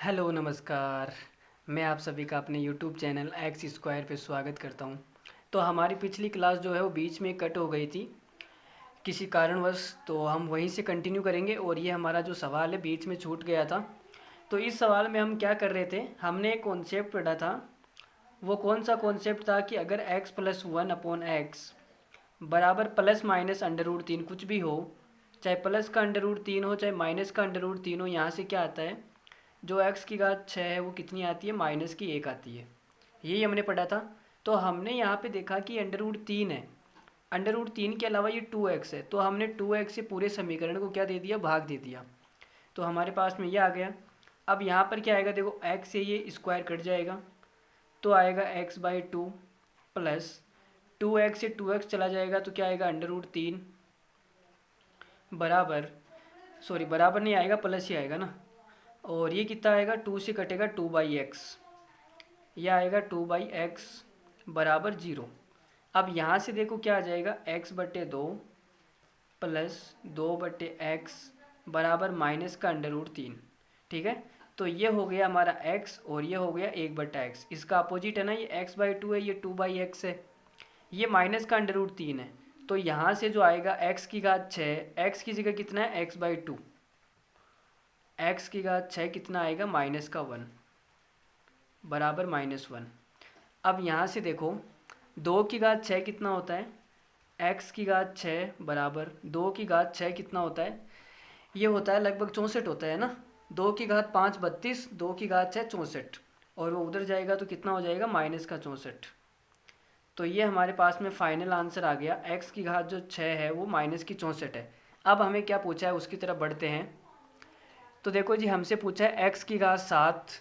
Hello नमस्कार। मैं आप सभी का अपने यूट्यूब चैनल एक्स स्क्वायर पे स्वागत करता हूँ। तो हमारी पिछली क्लास जो है वो बीच में कट हो गई थी किसी कारणवश, तो हम वहीं से कंटिन्यू करेंगे। और ये हमारा जो सवाल है बीच में छूट गया था। तो इस सवाल में हम क्या कर रहे थे, हमने एक कॉन्सेप्ट पढ़ा था। वो कौन सा कॉन्सेप्ट था कि अगर x plus one upon x बराबर प्लस माइनस अंडर रूट तीन कुछ भी हो, चाहे प्लस का अंडर रूट तीन हो चाहे माइनस का अंडर रूट तीन हो, यहाँ से क्या आता है, जो x की घात 6 है वो कितनी आती है, माइनस की 1 आती है। यही हमने पढ़ा था। तो हमने यहाँ पे देखा कि अंडर रूट तीन है, अंडर रूट तीन के अलावा ये 2x है, तो हमने 2x से पूरे समीकरण को क्या दे दिया, भाग दे दिया। तो हमारे पास में ये आ गया। अब यहाँ पर क्या आएगा, देखो x से ये स्क्वायर कट जाएगा तो आएगा x/2 प्लस 2x से 2x चला जाएगा तो क्या आएगा, अंडर रूट तीन बराबर, सॉरी बराबर नहीं आएगा, प्लस ही आएगा ना। और ये कितना आएगा, 2 से कटेगा 2/x, यह आएगा 2/x बराबर 0। अब यहाँ से देखो क्या आ जाएगा, x/2 प्लस 2/x बराबर माइनस का अंडर रूट तीन। ठीक है, तो ये हो गया हमारा x और ये हो गया 1/x। इसका अपोजिट है ना, ये x/2 है, ये 2/x है, ये माइनस का अंडर रूट तीन है। तो यहाँ से जो आएगा x की घात 6, x की जगह कितना है, x/2, x की घात 6 कितना आएगा, माइनस का 1 बराबर -1। अब यहाँ से देखो 2 की घात 6 कितना होता है, x की घात 6 बराबर 2 की घात 6 कितना होता है, ये होता है लगभग 64 होता है ना। 2 की घात 5 32, 2 की घात 6 64, और वो उधर जाएगा तो कितना हो जाएगा, माइनस का 64। तो ये हमारे पास में फाइनल आंसर आ गया, x की घात जो 6 है वो माइनस की 64 है। अब हमें क्या पूछा है उसकी तरफ बढ़ते हैं। तो देखो जी, हमसे पूछा है x की घात 7।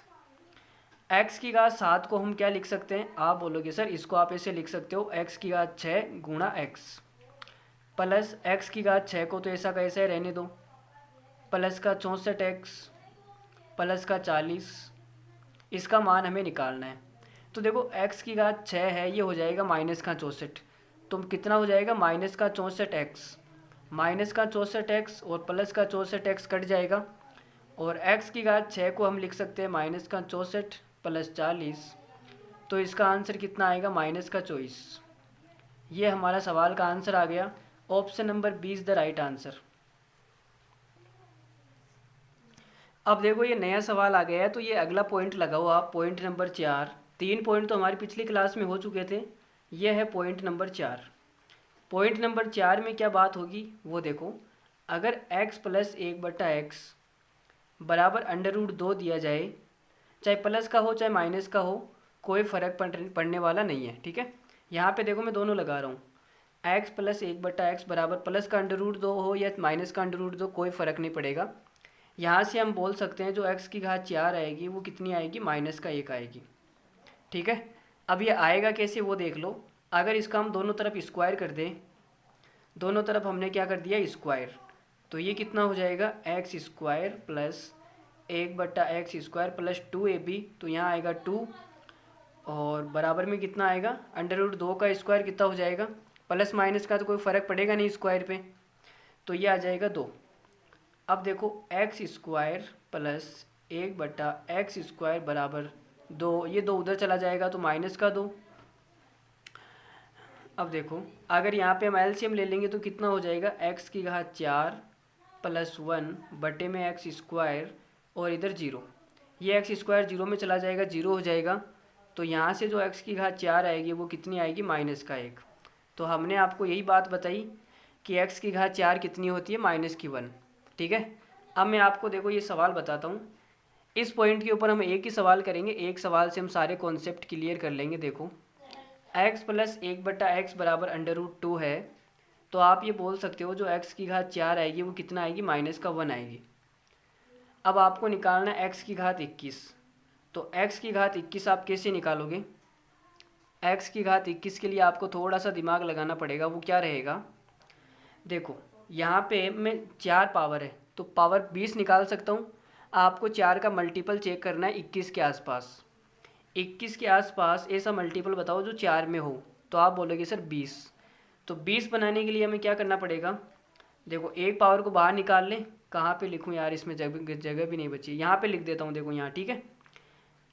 x की घात 7 को हम क्या लिख सकते हैं, आप बोलोगे सर इसको आप ऐसे लिख सकते हो, x की घात 6 गुणा x प्लस x की घात 6 को तो ऐसा कैसे रहने दो, प्लस का 64x प्लस का 40, इसका मान हमें निकालना है। तो देखो x की घात 6 है, ये हो जाएगा माइनस का 64, तो कितना हो जाएगा, माइनस का 64x, माइनस का 64x और प्लस का 64x कट जाएगा, और x की घात 6 को हम लिख सकते हैं माइनस का 64 प्लस 40, तो इसका आंसर कितना आएगा, माइनस का 24। ये हमारा सवाल का आंसर आ गया। Option number 20 the right answer. अब देखो ये नया सवाल आ गया है, तो ये अगला पॉइंट लगाओ आप, पॉइंट नंबर 4। 3 पॉइंट तो हमारी पिछली क्लास में हो चुके थे, ये है पॉइंट नंबर 4। पॉइंट नंबर 4 में क्या बात होगी वो देखो, अगर x प्लस 1/x बराबर अंडर रूट 2 दिया जाए, चाहे प्लस का हो चाहे माइनस का हो, कोई फ़र्क पड़ने वाला नहीं है। ठीक है, यहाँ पे देखो मैं दोनों लगा रहा हूँ, x प्लस 1/x बराबर प्लस का अंडर रूट 2 हो या माइनस का अंडर रूट 2, कोई फ़र्क नहीं पड़ेगा। यहाँ से हम बोल सकते हैं जो x की घात 4 आएगी वो कितनी आएगी, माइनस का 1 आएगी। ठीक है, अब ये आएगा कैसे वो देख लो। अगर इसका हम दोनों तरफ स्क्वायर कर दें, दोनों तरफ हमने क्या कर दिया, स्क्वायर, तो ये कितना हो जाएगा, x square plus 1/x square plus 2ab, तो यहाँ आएगा 2, और बराबर में कितना आएगा, अंडर रूट 2 का स्क्वायर कितना हो जाएगा, प्लस माइनस का तो कोई फ़र्क पड़ेगा नहीं स्क्वायर पे, तो ये आ जाएगा 2। अब देखो x square plus 1/x square बराबर 2, ये 2 उधर चला जाएगा तो माइनस का 2। अब देखो अगर यहाँ पे हम एलसीएम ले लेंगे तो कितना हो जाएगा, x की घात 4 प्लस 1 बटे में एक्स स्क्वायर और इधर 0, ये एक्स स्क्वायर 0 में चला जाएगा, 0 हो जाएगा। तो यहाँ से जो x की घात 4 आएगी वो कितनी आएगी, माइनस का 1। तो हमने आपको यही बात बताई कि x की घात 4 कितनी होती है, माइनस की 1। ठीक है, अब मैं आपको देखो ये सवाल बताता हूँ। इस पॉइंट के ऊपर हम एक ही सवाल करेंगे, एक सवाल से हम सारे कॉन्सेप्ट क्लियर कर लेंगे। देखो x प्लस 1/x बराबर अंडर रूट 2 है, तो आप ये बोल सकते हो जो x की घात 4 आएगी वो कितना आएगी, माइनस का 1 आएगी। अब आपको निकालना है x की घात 21, तो x की घात 21 आप कैसे निकालोगे, x की घात 21 के लिए आपको थोड़ा सा दिमाग लगाना पड़ेगा। वो क्या रहेगा, देखो यहाँ पे मैं 4 पावर है तो पावर 20 निकाल सकता हूँ। आपको 4 का मल्टीपल चेक करना है 21 के आसपास, 21 के आसपास ऐसा मल्टीपल बताओ जो 4 में हो, तो आप बोलोगे सर 20। तो 20 बनाने के लिए हमें क्या करना पड़ेगा, देखो एक पावर को बाहर निकाल लें, कहाँ पे लिखूँ यार, इसमें जगह भी नहीं बची, यहाँ पे लिख देता हूँ। देखो यहाँ, ठीक है,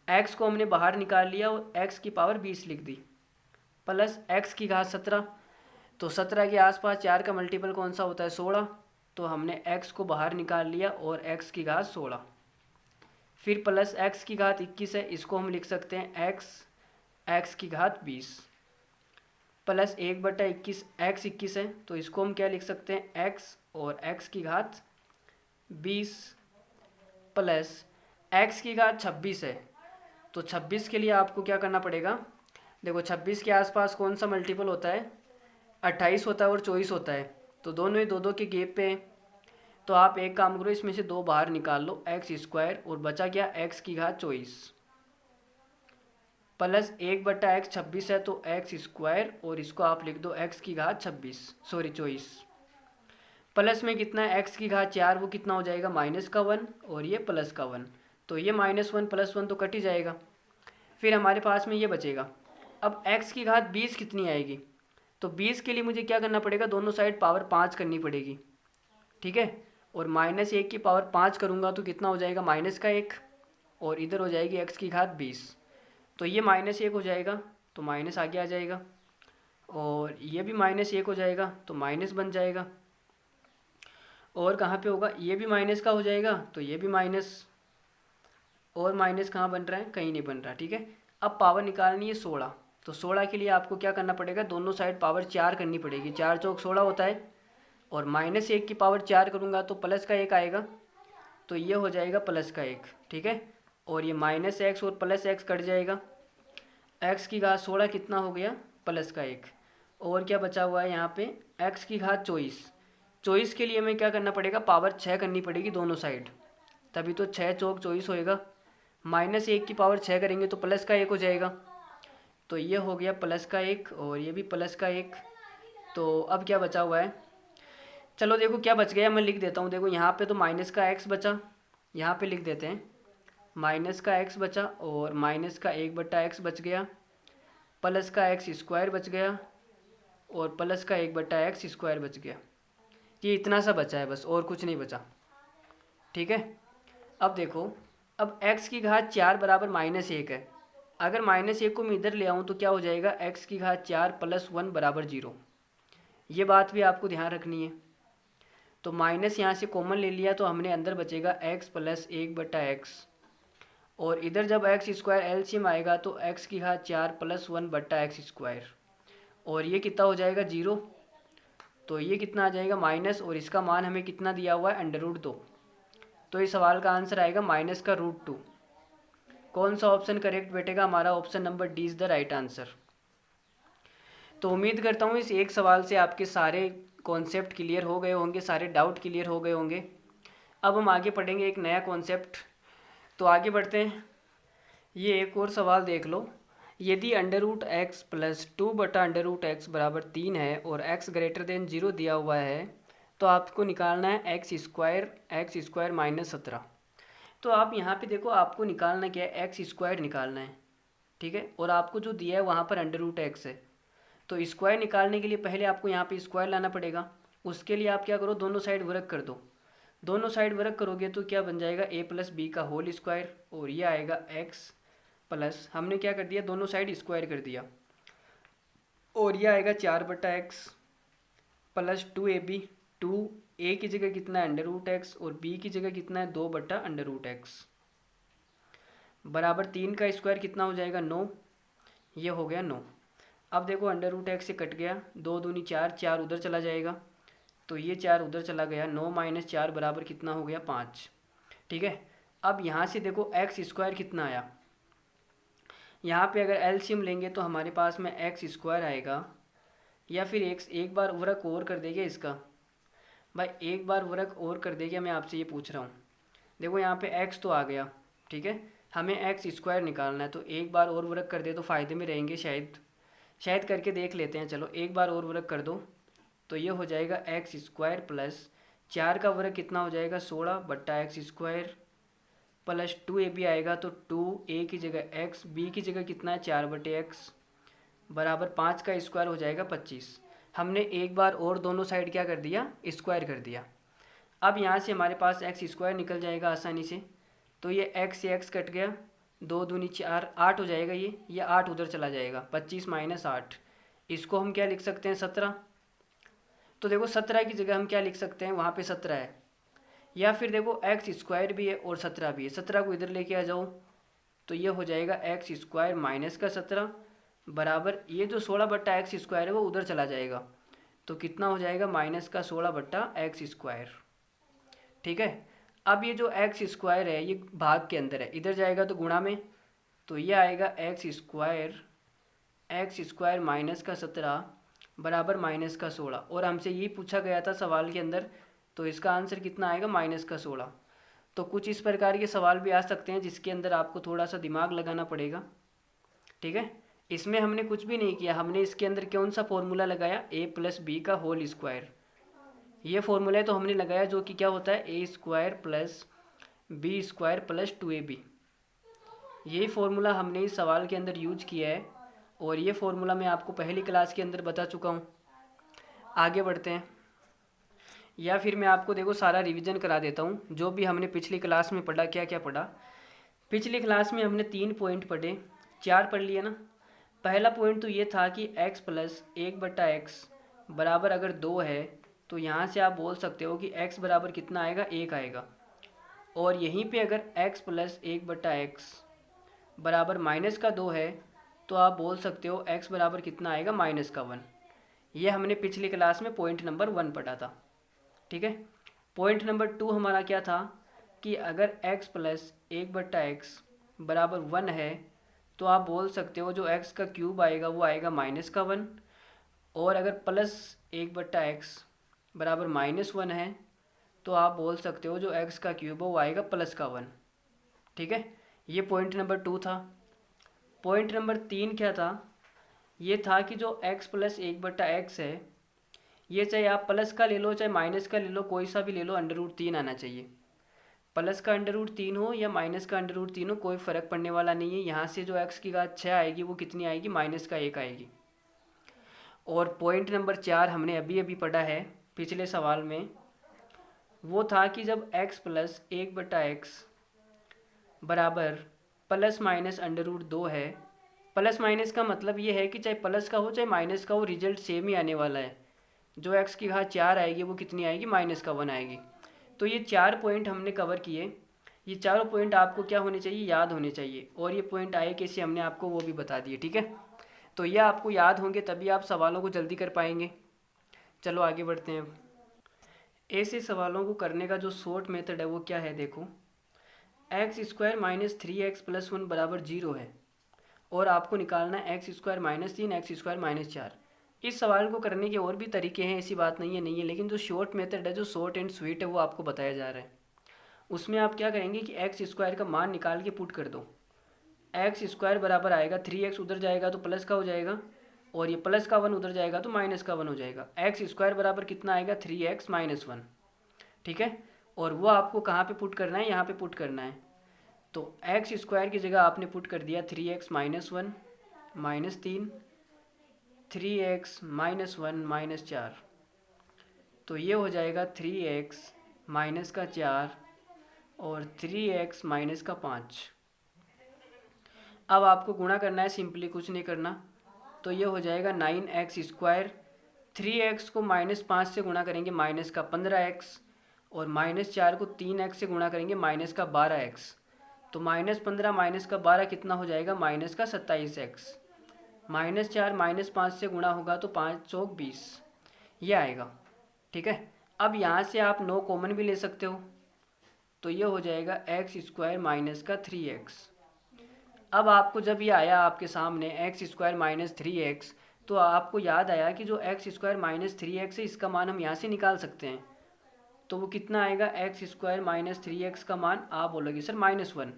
x को हमने बाहर निकाल लिया और x की पावर 20 लिख दी, प्लस x की घात 17। तो 17 के आसपास 4 का मल्टीपल कौन सा होता है, 16। तो हमने x को बाहर निकाल लिया और x की घात 16, फिर प्लस x की घात 21 है, इसको हम लिख सकते हैं x की घात 20, प्लस 1/21, x 21 है तो इसको हम क्या लिख सकते हैं, x और x की घात 20, प्लस x की घात 26 है। तो 26 के लिए आपको क्या करना पड़ेगा, देखो 26 के आसपास कौन सा मल्टीपल होता है, 28 होता है और 24 होता है, तो दोनों ही 2-2 के गैप पे हैं। तो आप एक काम करो, इसमें से 2 बाहर निकाल लो, x स्क्वायर और बचा क्या, x की घात 24, प्लस 1/x 26 है तो x स्क्वायर और इसको आप लिख दो x की घात 24, प्लस में कितना है, x की घात 4, वो कितना हो जाएगा, -1 और ये +1, तो ये -1 +1 तो कट ही जाएगा। फिर हमारे पास में ये बचेगा। अब x की घात 20 कितनी आएगी, तो 20 के लिए मुझे क्या करना पड़ेगा, दोनों साइड पावर 5 करनी पड़ेगी, ठीक है, और -1 की पावर 5 करूँगा तो कितना हो जाएगा, -1, और इधर हो जाएगी x की घात 20, तो ये -1 हो जाएगा तो माइनस आगे आ जाएगा, और ये भी -1 हो जाएगा तो माइनस बन जाएगा, और कहाँ पे होगा, ये भी माइनस का हो जाएगा तो ये भी माइनस, और माइनस कहाँ बन रहा है, कहीं नहीं बन रहा, ठीक है। अब पावर निकालनी है 16, तो 16 के लिए आपको क्या करना पड़ेगा, दोनों साइड पावर 4 करनी पड़ेगी, 4 चौक 16 होता है, और -1 की पावर 4 करूँगा तो प्लस का 1 आएगा, तो ये हो जाएगा प्लस का 1, ठीक है, और ये -x और +x कट जाएगा, x की घात 16 कितना हो गया, प्लस का 1, और क्या बचा हुआ है यहाँ पे, x की घात 24 के लिए हमें क्या करना पड़ेगा, पावर 6 करनी पड़ेगी दोनों साइड, तभी तो 6 चौक 24 होएगा, -1 की पावर 6 करेंगे तो प्लस का 1 हो जाएगा, तो ये हो गया प्लस का 1 और ये भी प्लस का 1। तो अब क्या बचा हुआ है, चलो देखो क्या बच गया, मैं लिख देता हूँ। देखो यहाँ पे तो माइनस का x बचा, यहाँ पे लिख देते हैं, माइनस का x बचा और माइनस का 1/x बच गया, प्लस का x स्क्वायर बच गया और प्लस का 1/x स्क्वायर बच गया। ये इतना सा बचा है बस, और कुछ नहीं बचा, ठीक है। अब देखो, अब x की घात 4 बराबर -1 है, अगर -1 को मैं इधर ले आऊँ तो क्या हो जाएगा, x की घात 4 + 1 बराबर 0, ये बात भी आपको ध्यान रखनी है। तो माइनस यहाँ से कॉमन ले लिया तो हमने अंदर बचेगा x + 1/x, और इधर जब x स्क्वायर एलसीएम आएगा तो x की घात 4 + 1/x स्क्वायर, और ये कितना हो जाएगा 0, तो ये कितना आ जाएगा माइनस, और इसका मान हमें कितना दिया हुआ है, √2, तो इस सवाल का आंसर आएगा -√2। कौन सा ऑप्शन करेक्ट बैठेगा, हमारा option number D is the right answer. तो उम्मीद करता हूँ इस एक सवाल से आपके सारे कॉन्सेप्ट क्लियर हो गए होंगे, सारे डाउट क्लियर हो गए होंगे। अब हम आगे पढ़ेंगे एक नया कॉन्सेप्ट, तो आगे बढ़ते हैं। ये एक और सवाल देख लो, यदि √x + 2/√x बराबर 3 है और x > 0 दिया हुआ है, तो आपको निकालना है x स्क्वायर -17। तो आप यहाँ पे देखो, आपको निकालना क्या है, x स्क्वायर निकालना है, ठीक है, और आपको जो दिया है वहाँ पर √x है, तो स्क्वायर निकालने के लिए पहले आपको यहाँ पे स्क्वायर लाना पड़ेगा। उसके लिए आप क्या करो, दोनों साइड वर्क कर दो, दोनों साइड वर्क करोगे तो क्या बन जाएगा, a + b का होल स्क्वायर, और ये आएगा x प्लस, हमने क्या कर दिया, दोनों साइड स्क्वायर कर दिया, और ये आएगा 4/x प्लस 2ab, 2a की जगह कितना है √x और b की जगह कितना है 2/√x, बराबर 3 का स्क्वायर कितना हो जाएगा 9, ये हो गया 9। अब देखो √x से कट गया, 2 दूनी 4, 4 उधर चला जाएगा, तो ये 4 उधर चला गया, 9 - 4 बराबर कितना हो गया 5, ठीक है। अब यहाँ से देखो x स्क्वायर कितना आया, यहाँ पे अगर एलसीएम लेंगे तो हमारे पास में x स्क्वायर आएगा, या फिर एक बार वर्क और कर देंगे इसका, भाई एक बार वर्क और कर देंगे, मैं आपसे ये पूछ रहा हूँ। देखो यहाँ पे x तो आ गया, ठीक है, हमें x स्क्वायर निकालना है, तो एक बार और वर्क कर दे तो फ़ायदे में रहेंगे, शायद करके देख लेते हैं। चलो एक बार और वर्क कर दो, तो ये हो जाएगा x स्क्वायर प्लस 4 का वर्क कितना हो जाएगा 16/x स्क्वायर, प्लस 2ab आएगा, तो 2a की जगह x, b की जगह कितना है 4/x, बराबर 5 का स्क्वायर हो जाएगा 25। हमने एक बार और दोनों साइड क्या कर दिया, स्क्वायर कर दिया। अब यहाँ से हमारे पास एक्स स्क्वायर निकल जाएगा आसानी से, तो ये एक्स से एक्स कट गया, 2 दूनी 4, 8 हो जाएगा ये 8 उधर चला जाएगा, 25 माइनस 8, इसको हम क्या लिख सकते हैं 17। तो देखो 17 की जगह हम क्या लिख सकते हैं, वहाँ पे 17 है, या फिर देखो एक्स स्क्वायर भी है और 17 भी है, 17 को इधर लेके आ जाओ तो ये हो जाएगा एक्स स्क्वायर माइनस का 17 बराबर ये जो 16 बट्टा एक्स स्क्वायर है वो उधर चला जाएगा, तो कितना हो जाएगा माइनस का 16 बट्टा एक्स स्क्वायर। ठीक है, अब ये जो एक्स स्क्वायर है ये भाग के अंदर है, इधर जाएगा तो गुणा में, तो ये आएगा एक्स स्क्वायर माइनस का 17 बराबर माइनस का 16, और हमसे यही पूछा गया था सवाल के अंदर, तो इसका आंसर कितना आएगा माइनस का 16। तो कुछ इस प्रकार के सवाल भी आ सकते हैं जिसके अंदर आपको थोड़ा सा दिमाग लगाना पड़ेगा। ठीक है, इसमें हमने कुछ भी नहीं किया, हमने इसके अंदर कौन सा फॉर्मूला लगाया, ए प्लस बी का होल स्क्वायर, ये फॉर्मूला तो हमने लगाया जो कि क्या होता है A square plus B square plus 2ab, यही फॉर्मूला हमने इस सवाल के अंदर यूज किया है, और ये फॉर्मूला मैं आपको पहली क्लास के अंदर बता चुका हूँ। आगे बढ़ते हैं, या फिर मैं आपको देखो सारा रिवीजन करा देता हूँ जो भी हमने पिछली क्लास में पढ़ा, क्या क्या पढ़ा। पिछली क्लास में हमने 3 पॉइंट पढ़े, 4 पढ़ लिए ना। पहला पॉइंट तो ये था कि x प्लस 1/x बराबर अगर 2 है तो यहाँ से आप बोल सकते हो कि x बराबर कितना आएगा, 1 आएगा, और यहीं पे अगर x प्लस 1/x बराबर माइनस का 2 है तो आप बोल सकते हो x बराबर कितना आएगा, माइनस का 1। ये हमने पिछली क्लास में पॉइंट नंबर 1 पढ़ा था। ठीक है, पॉइंट नंबर 2 हमारा क्या था कि अगर x प्लस 1/x बराबर 1 है तो आप बोल सकते हो जो x का क्यूब आएगा वो आएगा माइनस का 1, और अगर प्लस 1/x बराबर -1 है तो आप बोल सकते हो जो x का क्यूब है वो आएगा प्लस का 1। ठीक है, ये पॉइंट नंबर 2 था। पॉइंट नंबर 3 क्या था, ये था कि जो x प्लस 1/x है ये चाहे आप प्लस का ले लो चाहे माइनस का ले लो, कोई सा भी ले लो, √3 आना चाहिए। प्लस का √3 हो या माइनस का √3 हो, कोई फ़र्क पड़ने वाला नहीं है। यहाँ से जो x की घात 6 आएगी वो कितनी आएगी, माइनस का 1 आएगी। और पॉइंट नंबर 4 हमने अभी अभी पढ़ा है पिछले सवाल में, वो था कि जब x प्लस 1/x बराबर प्लस माइनस √2 है, प्लस माइनस का मतलब ये है कि चाहे प्लस का हो चाहे माइनस का हो रिजल्ट सेम ही आने वाला है। जो x की घात 4 आएगी वो कितनी आएगी, माइनस का 1 आएगी। तो ये 4 पॉइंट हमने कवर किए, ये चारों पॉइंट आपको क्या होने चाहिए, याद होने चाहिए, और ये पॉइंट आए कैसे हमने आपको वो भी बता दिए। ठीक है, तो ये आपको याद होंगे तभी आप सवालों को जल्दी कर पाएंगे। चलो आगे बढ़ते हैं। ऐसे सवालों को करने का जो शॉर्ट मेथड है वो क्या है, देखो x square minus 3x plus 1 बराबर 0 है, और आपको निकालना है x square minus 3 x square minus 4। इस सवाल को करने के और भी तरीके हैं, ऐसी बात नहीं है, लेकिन जो शॉर्ट मेथड है, जो शॉर्ट एंड स्वीट है, वो आपको बताया जा रहा है। उसमें आप क्या करेंगे कि एक्स स्क्वायर का मान निकाल के पुट कर दो, एक्स स्क्वायर बराबर आएगा 3x उधर जाएगा तो प्लस का हो जाएगा, और ये प्लस का 1 उधर जाएगा तो माइनस का 1 हो जाएगा। एक्स स्क्वायर बराबर कितना आएगा, 3x माइनस 1। ठीक है, और वो आपको कहाँ पे पुट करना है, यहाँ पे पुट करना है। तो एक्स स्क्वायर की जगह आपने पुट कर दिया 3x minus 1 minus 3, 3x minus 1 minus 4, तो ये हो जाएगा 3x माइनस का 4 और 3x माइनस का 5। अब आपको गुणा करना है, सिंपली कुछ नहीं करना, तो ये हो जाएगा 9x स्क्वायर, 3x को -5 से गुणा करेंगे माइनस का 15x, और -4 को 3x से गुणा करेंगे माइनस का 12x, तो -15 माइनस का 12 कितना हो जाएगा, माइनस का 27x। -4 -5 से गुणा होगा तो 5 चौक 20, ये आएगा। ठीक है, अब यहाँ से आप 9 कॉमन भी ले सकते हो, तो ये हो जाएगा एक्स स्क्वायर माइनस का 3x। अब आपको जब ये आया आपके सामने एक्स स्क्वायर माइनस 3x, तो आपको याद आया कि जो एक्स स्क्वायर माइनस 3x है इसका मान हम यहाँ से निकाल सकते हैं, तो वो कितना आएगा, एक्स स्क्वायर माइनस 3x का मान आप बोलोगे सर -1,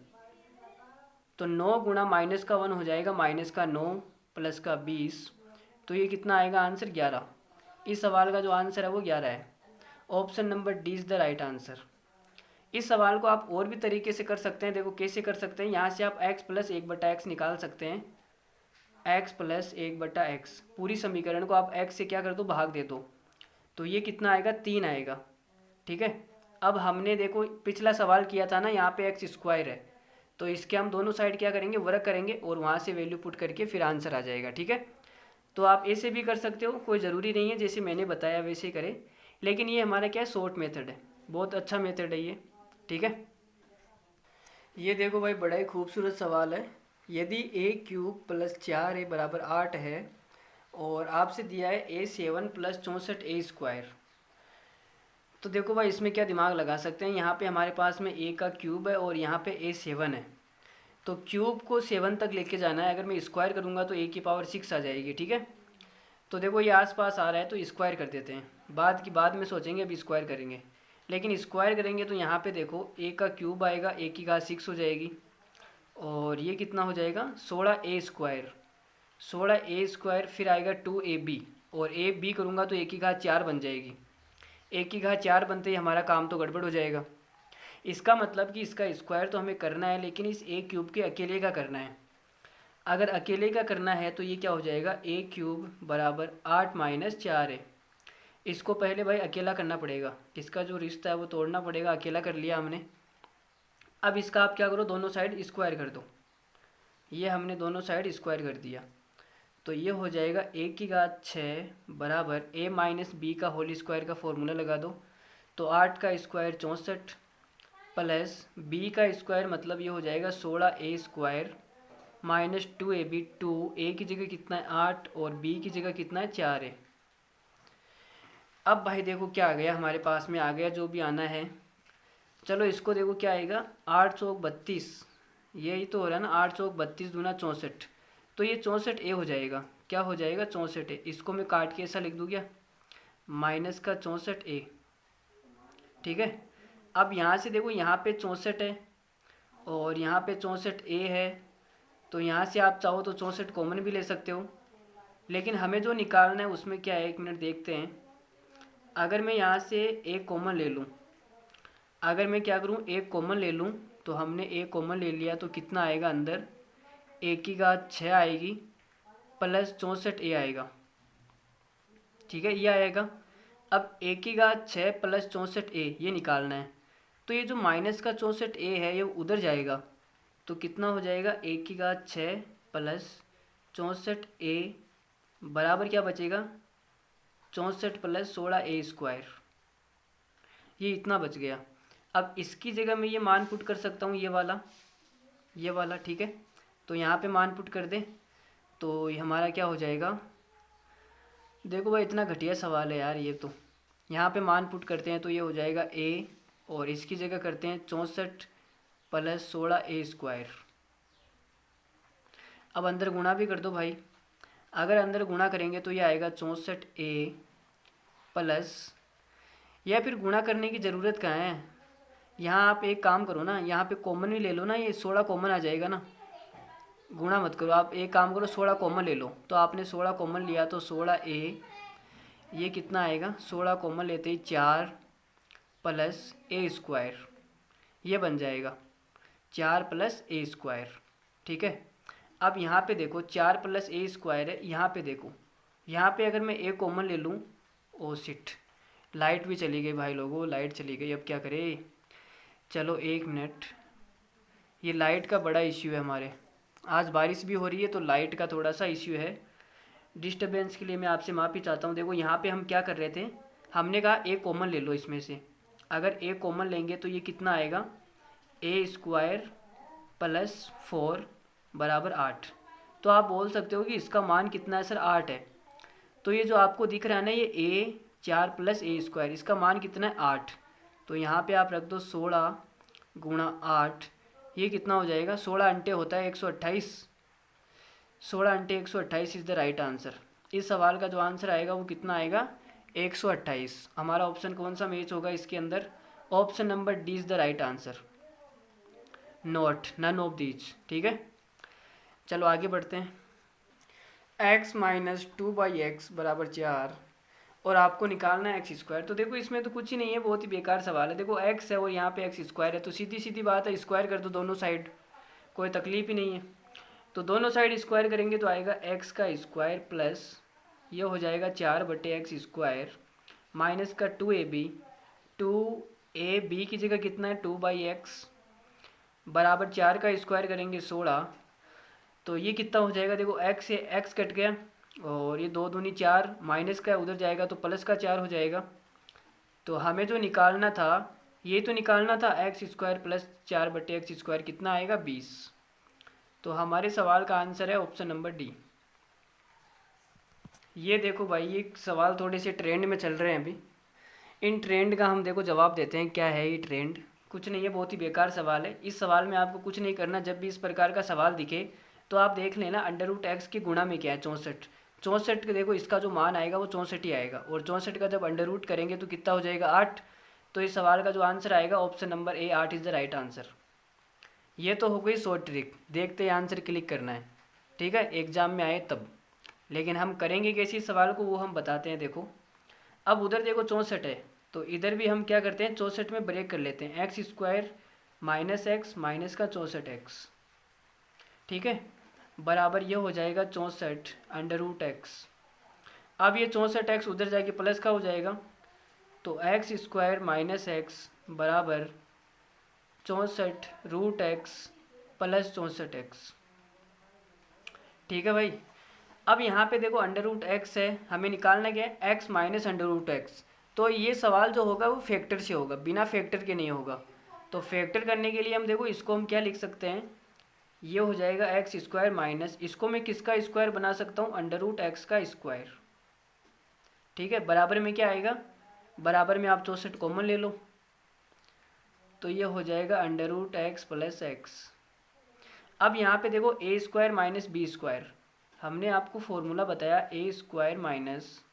तो 9 गुणा माइनस का 1 हो जाएगा माइनस का 9 प्लस का 20, तो ये कितना आएगा आंसर 11। इस सवाल का जो आंसर है वो 11 है। Option number D is the right answer. इस सवाल को आप और भी तरीके से कर सकते हैं, देखो कैसे कर सकते हैं। यहाँ से आप x प्लस 1/x निकाल सकते हैं, x प्लस 1/x, पूरी समीकरण को आप x से क्या कर दो, भाग दे दो, तो ये कितना आएगा, 3 आएगा। ठीक है, अब हमने देखो पिछला सवाल किया था ना, यहाँ पे एक्स स्क्वायर है, तो इसके हम दोनों साइड क्या करेंगे, वर्क करेंगे और वहाँ से वैल्यू पुट करके फिर आंसर आ जाएगा। ठीक है, तो आप ऐसे भी कर सकते हो, कोई ज़रूरी नहीं है जैसे मैंने बताया वैसे ही करें, लेकिन ये हमारा क्या है, शॉर्ट मेथड है, बहुत अच्छा मेथड है ये। ठीक है, ये देखो भाई बड़ा ही खूबसूरत सवाल है। यदि ए क्यूब प्लस 4 ए बराबर 8 है और आपसे दिया है ए 7 प्लस 64 ए स्क्वायर, तो देखो भाई इसमें क्या दिमाग लगा सकते हैं। यहाँ पे हमारे पास में ए का क्यूब है और यहाँ पे ए 7 है, तो क्यूब को 7 तक लेके जाना है। अगर मैं स्क्वायर करूँगा तो ए की पावर 6 आ जाएगी। ठीक है, तो देखो ये आसपास आ रहा है तो स्क्वायर कर देते हैं, बाद में सोचेंगे अभी स्क्वायर करेंगे, लेकिन स्क्वायर करेंगे तो यहाँ पे देखो ए का क्यूब आएगा, ए की घात 6 हो जाएगी और ये कितना हो जाएगा 16 ए स्क्वायर, 16 ए स्क्वायर, फिर आएगा 2 ए बी, और ए बी करूँगा तो ए की घात 4 बन जाएगी। ए की घात 4 बनते ही हमारा काम तो गड़बड़ हो जाएगा। इसका मतलब कि इसका स्क्वायर तो हमें करना है, लेकिन इस ए क्यूब के अकेले का करना है। अगर अकेले का करना है तो ये क्या हो जाएगा, ए क्यूब बराबर 8 माइनस 4 है। इसको पहले भाई अकेला करना पड़ेगा, इसका जो रिश्ता है वो तोड़ना पड़ेगा। अकेला कर लिया हमने, अब इसका आप क्या करो, दोनों साइड स्क्वायर कर दो। ये हमने दोनों साइड स्क्वायर कर दिया, तो ये हो जाएगा ए की घात 6 बराबर ए माइनस बी का होल स्क्वायर का फॉर्मूला लगा दो, तो 8 का स्क्वायर 64 प्लस बी का स्क्वायर मतलब ये हो जाएगा 16 ए स्क्वायर माइनस 2 ए बी, 2 ए की जगह कितना है 8 और बी की जगह कितना है 4 है। अब भाई देखो क्या आ गया, हमारे पास में आ गया जो भी आना है। चलो इसको देखो क्या आएगा, 8 चौक 32, यही तो हो रहा है ना, 8 चौक 32 दूना 64, तो ये 64 ए हो जाएगा। क्या हो जाएगा 64 ए, इसको मैं काट के ऐसा लिख दूँ क्या, माइनस का 64 ए। ठीक है, अब यहाँ से देखो यहाँ पे 64 है और यहाँ पे 64 ए है, तो यहाँ से आप चाहो तो 64 कॉमन भी ले सकते हो, लेकिन हमें जो निकालना है उसमें क्या है, एक मिनट देखते हैं। अगर मैं यहाँ से एक कॉमन ले लूँ, अगर मैं क्या करूँ एक कॉमन ले लूँ, तो हमने एक कॉमन ले लिया तो कितना आएगा अंदर, ए की घात 6 आएगी प्लस 64 ए आएगा। ठीक है, ये आएगा। अब ए की घात 6 प्लस 64 ए ये निकालना है, तो ये जो माइनस का 64 ए है ये उधर जाएगा, तो कितना हो जाएगा ए की घात 6 प्लस 64 ए बराबर क्या बचेगा 64 प्लस 16 ए स्क्वायर, ये इतना बच गया। अब इसकी जगह मैं ये मान पुट कर सकता हूँ, ये वाला। ठीक है, तो यहाँ पे मान पुट कर दें तो ये हमारा क्या हो जाएगा, देखो भाई इतना घटिया सवाल है यार ये तो। यहाँ पे मान पुट करते हैं तो ये हो जाएगा ए, और इसकी जगह करते हैं 64 प्लस 16 ए स्क्वायर। अब अंदर गुणा भी कर दो भाई, अगर अंदर गुणा करेंगे तो ये आएगा 64 ए प्लस, या फिर गुणा करने की ज़रूरत कहाँ है, यहाँ आप एक काम करो ना, यहाँ पे कॉमन भी ले लो ना, ये 16 कॉमन आ जाएगा ना, गुणा मत करो। आप एक काम करो 16 कॉमन ले लो, तो आपने 16 कॉमन लिया तो 16 ए, ये कितना आएगा 16 कॉमन लेते ही 4 प्लस ए स्क्वायर, ये बन जाएगा 4 प्लस ए स्क्वायर। ठीक है, अब यहाँ पे देखो 4 प्लस ए स्क्वायर है, यहाँ पे देखो, यहाँ पे अगर मैं ए कॉमन ले लूँ, ओ शिट लाइट भी चली गई भाई लोगों, लाइट चली गई, अब क्या करें। चलो एक मिनट, ये लाइट का बड़ा इश्यू है हमारे, आज बारिश भी हो रही है तो लाइट का थोड़ा सा इश्यू है। डिस्टर्बेंस के लिए मैं आपसे माफ़ी चाहता हूँ। देखो यहाँ पे हम क्या कर रहे थे, हमने कहा ए कॉमन ले लो इसमें से, अगर ए कॉमन लेंगे तो ये कितना आएगा ए स्क्वायर प्लस 4 बराबर 8। तो आप बोल सकते हो कि इसका मान कितना है सर 8 है, तो ये जो आपको दिख रहा है ना ये ए 4 प्लस ए स्क्वायर, इसका मान कितना है 8, तो यहाँ पे आप रख दो 16 गुणा 8, ये कितना हो जाएगा 16 अंटे होता है 128, 16 अंटे 128 इज़ द राइट आंसर। इस सवाल का जो आंसर आएगा वो कितना आएगा 128। हमारा ऑप्शन कौन सा मैच होगा इसके अंदर, option number D is the right answer, not none of these. ठीक है, चलो आगे बढ़ते हैं। x माइनस 2/x बराबर 4 और आपको निकालना है एक्स स्क्वायर। तो देखो इसमें तो कुछ ही नहीं है, बहुत ही बेकार सवाल है। देखो x है और यहाँ पे एक्स स्क्वायर है, तो सीधी सीधी बात है स्क्वायर कर दो दोनों साइड, कोई तकलीफ ही नहीं है। तो दोनों साइड स्क्वायर करेंगे तो आएगा x का स्क्वायर प्लस ये हो जाएगा 4/x स्क्वायर माइनस का 2ab, 2 ए बी की जगह कितना है 2/x बराबर 4 का स्क्वायर करेंगे 16। तो ये कितना हो जाएगा, देखो x से x कट गया और ये 2 दूनी 4, माइनस का उधर जाएगा तो प्लस का 4 हो जाएगा। तो हमें जो निकालना था, ये तो निकालना था x square plus 4/x square, कितना आएगा 20। तो हमारे सवाल का आंसर है ऑप्शन नंबर डी। ये देखो भाई, ये सवाल थोड़े से ट्रेंड में चल रहे हैं अभी। इन ट्रेंड का हम देखो जवाब देते हैं। क्या है ये ट्रेंड? कुछ नहीं है, बहुत ही बेकार सवाल है। इस सवाल में आपको कुछ नहीं करना, जब भी इस प्रकार का सवाल दिखे तो आप देख लेना √x के गुणा में क्या है 64। 64 के देखो इसका जो मान आएगा वो 64 ही आएगा, और 64 का जब अंडर रूट करेंगे तो कितना हो जाएगा 8। तो इस सवाल का जो आंसर आएगा option number A 8 is the right answer. ये तो हो गई शॉर्ट ट्रिक, देखते ही आंसर क्लिक करना है, ठीक है, एग्जाम में आए तब। लेकिन हम करेंगे कैसे इस सवाल को वो हम बताते हैं। देखो अब उधर देखो 64 है, तो इधर भी हम क्या करते हैं 64 में ब्रेक कर लेते हैं, x square minus x minus का 64x, ठीक है, बराबर ये हो जाएगा 64 √x। अब ये 64x उधर जाके प्लस का हो जाएगा, तो एक्स स्क्वायर माइनस एक्स बराबर 64√x प्लस 64x, ठीक है भाई। अब यहाँ पे देखो √x है, हमें निकालना क्या है x माइनस √x। तो ये सवाल जो होगा वो फैक्टर से होगा, बिना फैक्टर के नहीं होगा। तो फैक्टर करने के लिए हम देखो इसको हम क्या लिख सकते हैं, ये हो जाएगा एक्स स्क्वायर माइनस, इसको मैं किसका स्क्वायर बना सकता हूँ √x का स्क्वायर, ठीक है, बराबर में क्या आएगा, बराबर में आप 64 कॉमन ले लो, तो ये हो जाएगा √x प्लस x। अब यहाँ पे देखो ए स्क्वायर माइनस बी स्क्वायर, हमने आपको फॉर्मूला बताया ए स्क्वायर माइनस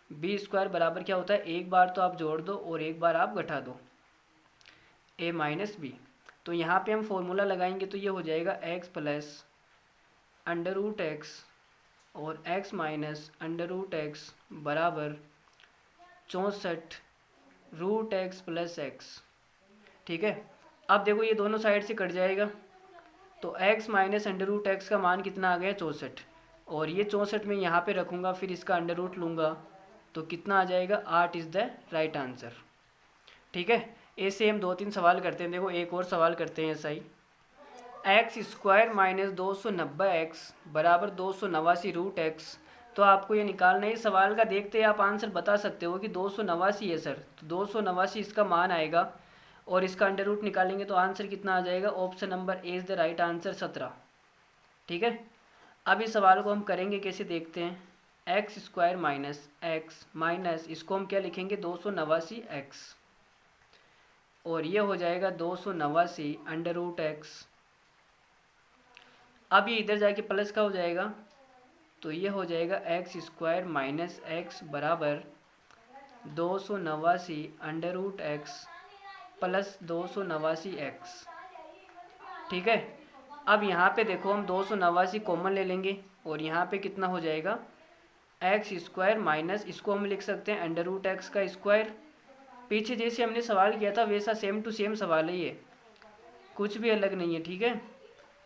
बी स्क्वायर बराबर क्या होता है, एक बार तो आप जोड़ दो और एक बार आप घटा दो, ए माइनस बी। तो यहाँ पे हम फॉर्मूला लगाएंगे तो ये हो जाएगा x प्लस √x और x माइनस √x बराबर 64√x प्लस x, ठीक है। अब देखो ये दोनों साइड से कट जाएगा, तो x माइनस √x का मान कितना आ गया 64, और ये 64 में यहाँ पे रखूँगा, फिर इसका अंडर रूट लूँगा, तो कितना आ जाएगा 8 इज़ द राइट आंसर, ठीक है। ऐसे हम 2-3 सवाल करते हैं। देखो एक और सवाल करते हैं ऐसा ही, एक्स स्क्वायर माइनस 290x बराबर 289√x। तो आपको ये निकालना है। इस सवाल का देखते हैं आप आंसर बता सकते हो कि 289 है सर, तो 289 इसका मान आएगा, और इसका अंडर रूट निकालेंगे तो आंसर कितना आ जाएगा, option number A is the right answer 17, ठीक है। अब इस सवाल को हम करेंगे कैसे देखते हैं, x square minus x minus इसको हम क्या लिखेंगे 289x, और ये हो जाएगा 289 √x। अब ये इधर जाके प्लस का हो जाएगा, तो ये हो जाएगा एक्स स्क्वायर माइनस एक्स बराबर 289 √x प्लस 289x, ठीक है। अब यहाँ पे देखो हम 289 कॉमन ले लेंगे, और यहाँ पे कितना हो जाएगा एक्स स्क्वायर माइनस इसको हम लिख सकते हैं √x का स्क्वायर। पीछे जैसे हमने सवाल किया था वैसा सेम टू सेम सवाल है, ये कुछ भी अलग नहीं है, ठीक है।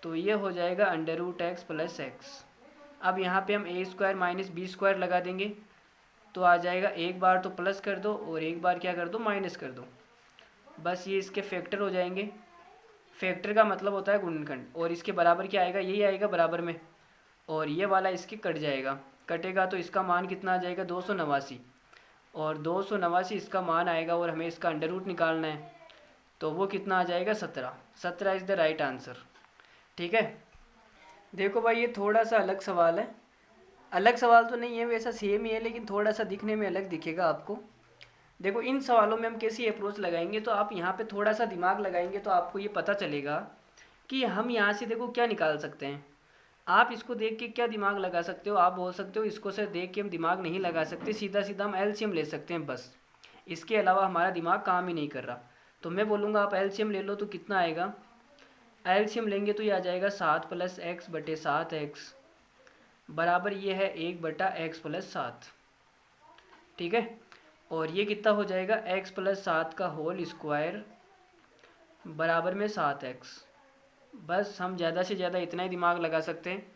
तो ये हो जाएगा √x प्लस x। अब यहाँ पे हम ए स्क्वायर माइनस बी स्क्वायर लगा देंगे, तो आ जाएगा एक बार तो प्लस कर दो और एक बार क्या कर दो माइनस कर दो, बस ये इसके फैक्टर हो जाएंगे। फैक्टर का मतलब होता है गुणनखंड, और इसके बराबर क्या आएगा, यही आएगा बराबर में, और ये वाला इसके कट जाएगा, कटेगा तो इसका मान कितना आ जाएगा 289, और 289 इसका मान आएगा, और हमें इसका अंडर रूट निकालना है, तो वो कितना आ जाएगा 17। 17 इज़ द राइट आंसर, ठीक है। देखो भाई ये थोड़ा सा अलग सवाल है, अलग सवाल तो नहीं है, वैसा सेम ही है, लेकिन थोड़ा सा दिखने में अलग दिखेगा आपको। देखो इन सवालों में हम कैसी अप्रोच लगाएंगे, तो आप यहाँ पे थोड़ा सा दिमाग लगाएंगे तो आपको ये पता चलेगा कि हम यहाँ से देखो क्या निकाल सकते हैं। आप इसको देख के क्या दिमाग लगा सकते हो, आप बोल सकते हो इसको से देख के हम दिमाग नहीं लगा सकते, सीधा सीधा हम एलसीएम ले सकते हैं बस, इसके अलावा हमारा दिमाग काम ही नहीं कर रहा। तो मैं बोलूँगा आप एलसीएम ले लो, तो कितना आएगा, एलसीएम लेंगे तो ये आ जाएगा 7 + x बटे 7x बराबर ये है 1/x + 7, ठीक है। और ये कितना हो जाएगा x + 7 का होल स्क्वायर बराबर में 7x। बस हम ज़्यादा से ज़्यादा इतना ही दिमाग लगा सकते हैं।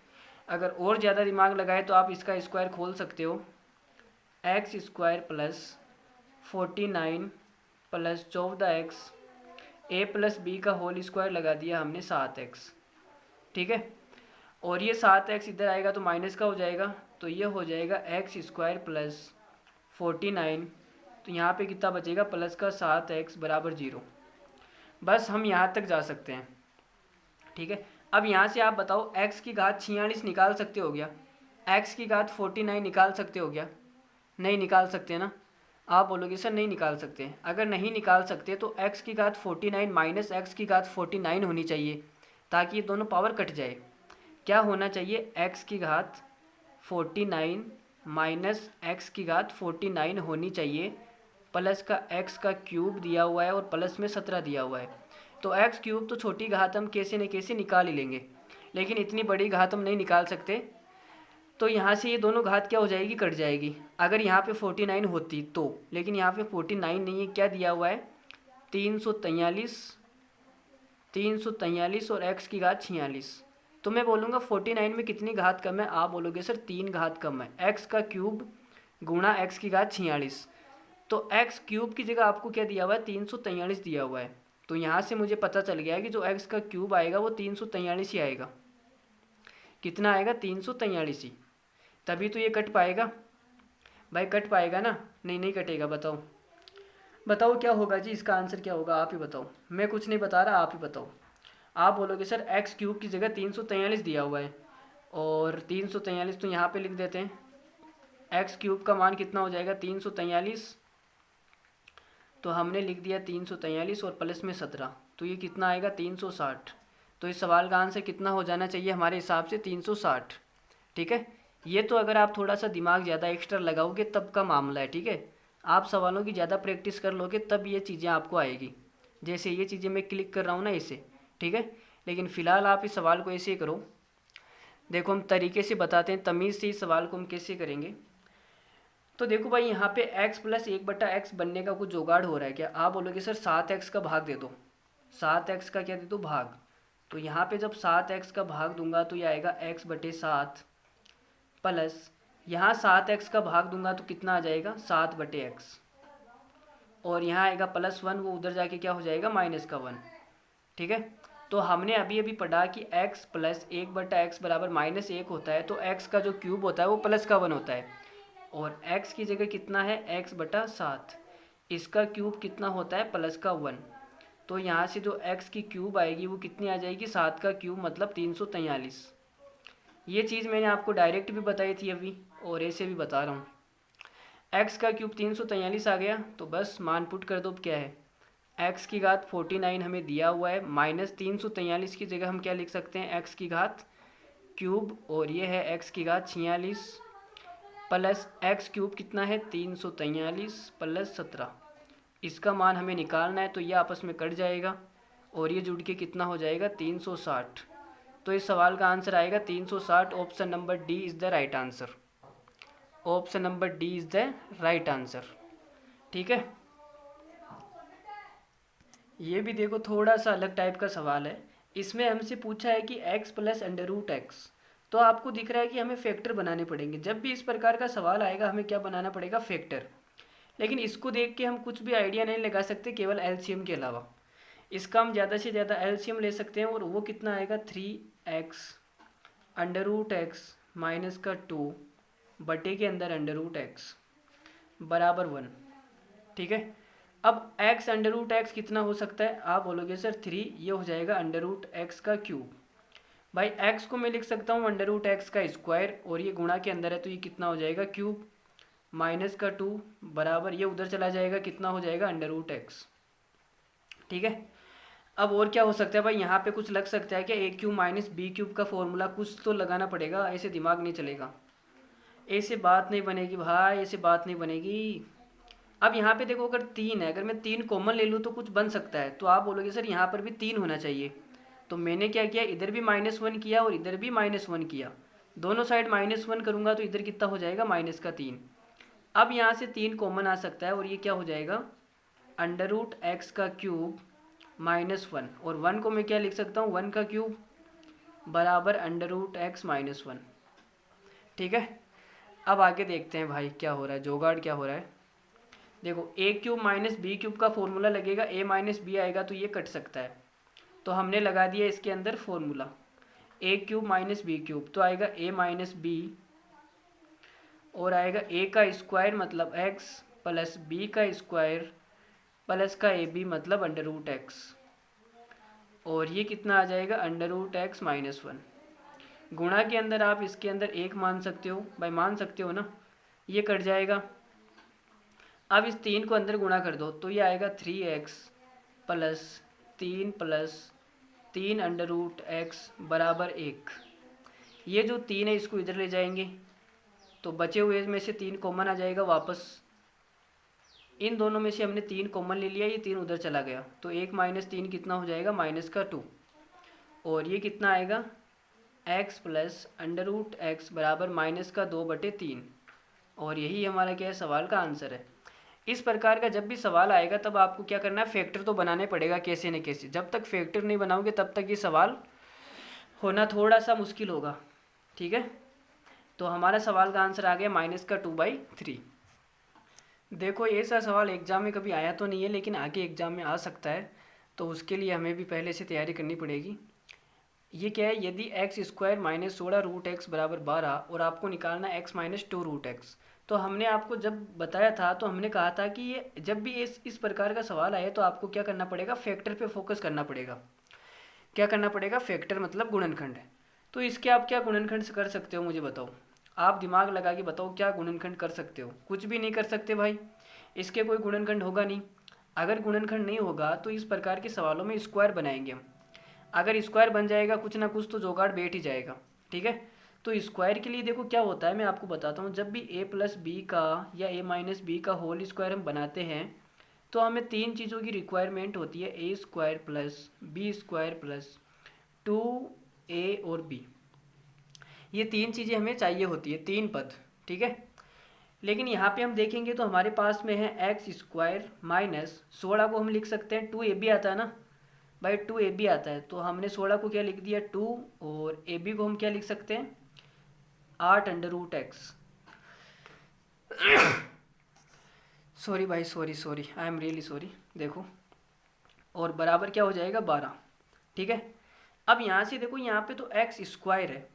अगर और ज़्यादा दिमाग लगाए तो आप इसका स्क्वायर खोल सकते हो, x² + 49 plus 14x a plus B का होल स्क्वायर लगा दिया हमने 7x। ठीक है, और ये 7x इधर आएगा तो माइनस का हो जाएगा, तो ये हो जाएगा एक्स स्क्वायर प्लस 49। तो यहाँ पे कितना बचेगा, प्लस का 7x बराबर 0। बस हम यहाँ तक जा सकते हैं। ठीक है, अब यहाँ से आप बताओ x की घात 46 निकाल सकते हो क्या, x की घात 49 निकाल सकते हो क्या? नहीं निकाल सकते ना। आप बोलोगे सर नहीं निकाल सकते। अगर नहीं निकाल सकते तो x की घात 49 माइनस एक्स की घात 49 होनी चाहिए, ताकि ये दोनों पावर कट जाए। क्या होना चाहिए, x की घात 49 माइनस एक्स की घात 49 होनी चाहिए, प्लस का x का क्यूब दिया हुआ है और प्लस में 17 दिया हुआ है। तो x क्यूब तो छोटी घात हम कैसे न कैसे निकाल ही लेंगे, लेकिन इतनी बड़ी घात हम नहीं निकाल सकते। तो यहाँ से ये दोनों घात क्या हो जाएगी, कट जाएगी। अगर यहाँ पे 49 होती तो, लेकिन यहाँ पे 49 नहीं है, क्या दिया हुआ है 343 और x की घात 46। तो मैं बोलूँगा 49 में कितनी घात कम है, आप बोलोगे सर 3 घात कम है, x का क्यूब गुणा x की घात 46। तो x क्यूब की जगह आपको क्या दिया हुआ है, 343 दिया हुआ है। तो यहाँ से मुझे पता चल गया है कि जो x का क्यूब आएगा वो 343 ही आएगा। कितना आएगा, 343 ही। तभी तो ये कट पाएगा भाई, कट पाएगा ना? नहीं नहीं कटेगा। बताओ बताओ क्या होगा जी, इसका आंसर क्या होगा, आप ही बताओ। मैं कुछ नहीं बता रहा, आप ही बताओ। आप बोलोगे सर एक्स क्यूब की जगह 343 दिया हुआ है, और 343 तो यहाँ पे लिख देते हैं। एक्स क्यूब का मान कितना हो जाएगा, 343। तो हमने लिख दिया 343 और प्लस में 17, तो ये कितना आएगा 360। तो इस सवाल का आंसर कितना हो जाना चाहिए हमारे हिसाब से, 360। ठीक है, ये तो अगर आप थोड़ा सा दिमाग ज़्यादा एक्स्ट्रा लगाओगे तब का मामला है। ठीक है, आप सवालों की ज़्यादा प्रैक्टिस कर लोगे तब ये चीज़ें आपको आएगी, जैसे ये चीज़ें मैं क्लिक कर रहा हूँ ना इसे। ठीक है, लेकिन फ़िलहाल आप इस सवाल को ऐसे ही करो। देखो हम तरीके से बताते हैं, तमीज़ से इस सवाल को हम कैसे करेंगे। तो देखो भाई यहाँ पे x प्लस 1/x बनने का कुछ जुगाड़ हो रहा है क्या? आप बोलोगे सर 7x का भाग दे दो, 7x का क्या दे दो, भाग। तो यहाँ पे जब 7x का भाग दूंगा तो ये आएगा x/7, प्लस यहाँ 7x का भाग दूंगा तो कितना आ जाएगा, 7/x, और यहाँ आएगा +1, वो उधर जाके क्या हो जाएगा, -1। ठीक है, तो हमने अभी अभी पढ़ा कि x प्लस 1/x बराबर -1 होता है, तो x का जो क्यूब होता है वो +1 होता है, और x की जगह कितना है, x/7, इसका क्यूब कितना होता है, +1। तो यहाँ से जो x की क्यूब आएगी वो कितनी आ जाएगी, 7 का क्यूब मतलब 343। ये चीज़ मैंने आपको डायरेक्ट भी बताई थी अभी, और ऐसे भी बता रहा हूँ। x का क्यूब 343 आ गया, तो बस मान पुट कर दो। क्या है, x की घात 49 हमें दिया हुआ है, माइनस 343 की जगह हम क्या लिख सकते हैं, x की घात क्यूब, और ये है x की घात 46, प्लस एक्स क्यूब कितना है, 343 प्लस 17। इसका मान हमें निकालना है, तो ये आपस में कट जाएगा और ये जुड़ के कितना हो जाएगा, 360। तो इस सवाल का आंसर आएगा 360। Option number D is the right answer. Option number D is the right answer. ठीक है, ये भी देखो थोड़ा सा अलग टाइप का सवाल है। इसमें हमसे पूछा है कि x प्लस √x, तो आपको दिख रहा है कि हमें फैक्टर बनाने पड़ेंगे। जब भी इस प्रकार का सवाल आएगा हमें क्या बनाना पड़ेगा, फैक्टर। लेकिन इसको देख के हम कुछ भी आइडिया नहीं लगा सकते केवल एलसीएम के अलावा। इसका हम ज़्यादा से ज़्यादा एलसीएम ले सकते हैं, और वो कितना आएगा, 3x √x माइनस का 2 बटे के अंदर √x बराबर 1। ठीक है, अब x √x कितना हो सकता है, आप बोलोगे सर 3, ये हो जाएगा √x का क्यूब। भाई x को मैं लिख सकता हूँ √x का स्क्वायर, और ये गुणा के अंदर है तो ये कितना हो जाएगा, क्यूब, माइनस का 2 बराबर, ये उधर चला जाएगा, कितना हो जाएगा, √x। ठीक है, अब और क्या हो सकता है भाई, यहाँ पे कुछ लग सकता है क्या, a³ माइनस b³ का फॉर्मूला कुछ तो लगाना पड़ेगा, ऐसे दिमाग नहीं चलेगा, ऐसे बात नहीं बनेगी भाई, ऐसे बात नहीं बनेगी। अब यहाँ पे देखो अगर 3 है, अगर मैं 3 कॉमन ले लूँ तो कुछ बन सकता है, तो आप बोलोगे सर यहाँ पर भी 3 होना चाहिए। तो मैंने क्या किया, इधर भी -1 किया और इधर भी -1 किया, दोनों साइड -1 करूँगा तो इधर कितना हो जाएगा, -3। अब यहाँ से 3 कॉमन आ सकता है, और ये क्या हो जाएगा, √x का क्यूब -1, और 1 को मैं क्या लिख सकता हूँ, 1 का क्यूब बराबर √x -1। ठीक है, अब आगे देखते हैं भाई क्या हो रहा है, जुगाड़ क्या हो रहा है। देखो ए क्यूब माइनस बी क्यूब का फॉर्मूला लगेगा, ए माइनस बी आएगा तो ये कट सकता है, तो हमने लगा दिया इसके अंदर फॉर्मूला ए क्यूब माइनस बी क्यूब, तो आएगा ए माइनस बी और आएगा ए का स्क्वायर मतलब एक्स प्लस बी का स्क्वायर प्लस का ए बी मतलब अंडर रूट एक्स, और ये कितना आ जाएगा under root X minus one. गुणा के अंदर आप इसके अंदर एक मान सकते हो भाई, मान सकते हो ना, ये कट जाएगा। अब इस 3 को अंदर गुणा कर दो तो ये आएगा 3x plus 3 under root X बराबर 1। ये जो 3 है इसको इधर ले जाएंगे तो बचे हुए में से 3 कॉमन आ जाएगा वापस, इन दोनों में से हमने 3 कॉमन ले लिया, ये 3 उधर चला गया तो 1 माइनस 3 कितना हो जाएगा माइनस का 2, और ये कितना आएगा x plus under root X बराबर माइनस का 2/3, और यही हमारा क्या है सवाल का आंसर है। इस प्रकार का जब भी सवाल आएगा तब आपको क्या करना है, फैक्टर तो बनाने पड़ेगा कैसे न कैसे, जब तक फैक्टर नहीं बनाओगे तब तक ये सवाल होना थोड़ा सा मुश्किल होगा, ठीक है। तो हमारा सवाल का आंसर आ गया माइनस का 2/3। देखो ये सा सवाल एग्ज़ाम में कभी आया तो नहीं है, लेकिन आगे एग्ज़ाम में आ सकता है, तो उसके लिए हमें भी पहले से तैयारी करनी पड़ेगी। ये क्या है, यदि X square minus 16 root X बराबर 12 और आपको निकालना है एक्स माइनस 2 रूट एक्स, तो हमने आपको जब बताया था तो हमने कहा था कि ये जब भी इस प्रकार का सवाल आए तो आपको क्या करना पड़ेगा, फैक्टर पे फोकस करना पड़ेगा। क्या करना पड़ेगा, फैक्टर मतलब गुणनखंड। तो इसके आप क्या गुणनखंड कर सकते हो मुझे बताओ, आप दिमाग लगा के बताओ क्या गुणनखंड कर सकते हो। कुछ भी नहीं कर सकते भाई, इसके कोई गुणनखंड होगा नहीं। अगर गुणनखंड नहीं होगा तो इस प्रकार के सवालों में स्क्वायर बनाएंगे हम, अगर स्क्वायर बन जाएगा कुछ ना कुछ तो जुगाड़ बैठ ही जाएगा, ठीक है। तो स्क्वायर के लिए देखो क्या होता है, मैं आपको बताता हूँ। जब भी a प्लस बी का या a माइनस बी का होल स्क्वायर हम बनाते हैं तो हमें 3 चीज़ों की रिक्वायरमेंट होती है, a square plus B square plus 2a और b। ये 3 चीज़ें हमें चाहिए होती है, 3 पद, ठीक है। लेकिन यहाँ पे हम देखेंगे तो हमारे पास में है एक्स स्क्वायर माइनस 16 को हम लिख सकते हैं 2ab आता है ना भाई, 2ab आता है, तो हमने 16 को क्या लिख दिया 2, और ab को हम क्या लिख सकते हैं 8 अंडर रूट एक्स। सॉरी भाई, sorry I am really sorry. देखो और बराबर क्या हो जाएगा 12, ठीक है। अब यहाँ से देखो यहाँ पे तो एक्स स्क्वायर है,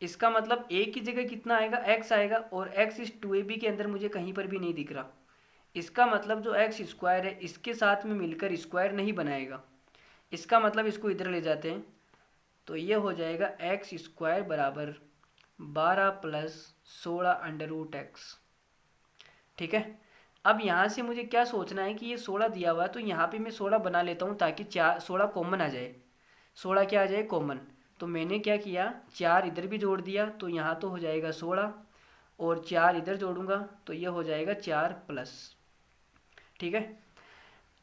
इसका मतलब a की जगह कितना आएगा x आएगा, और x इस 2ab के अंदर मुझे कहीं पर भी नहीं दिख रहा। इसका मतलब जो एक्स स्क्वायर है इसके साथ में मिलकर स्क्वायर नहीं बनाएगा, इसका मतलब इसको इधर ले जाते हैं तो ये हो जाएगा एक्स स्क्वायर बराबर 12 प्लस 16 अंडर रूट एक्स, ठीक है। अब यहाँ से मुझे क्या सोचना है कि ये 16 दिया हुआ है तो यहाँ पे मैं 16 बना लेता हूँ ताकि 16 कॉमन आ जाए। 16 क्या आ जाए कॉमन, तो मैंने क्या किया 4 इधर भी जोड़ दिया तो यहाँ तो हो जाएगा 16, और 4 इधर जोड़ूंगा तो ये हो जाएगा 4 प्लस, ठीक है।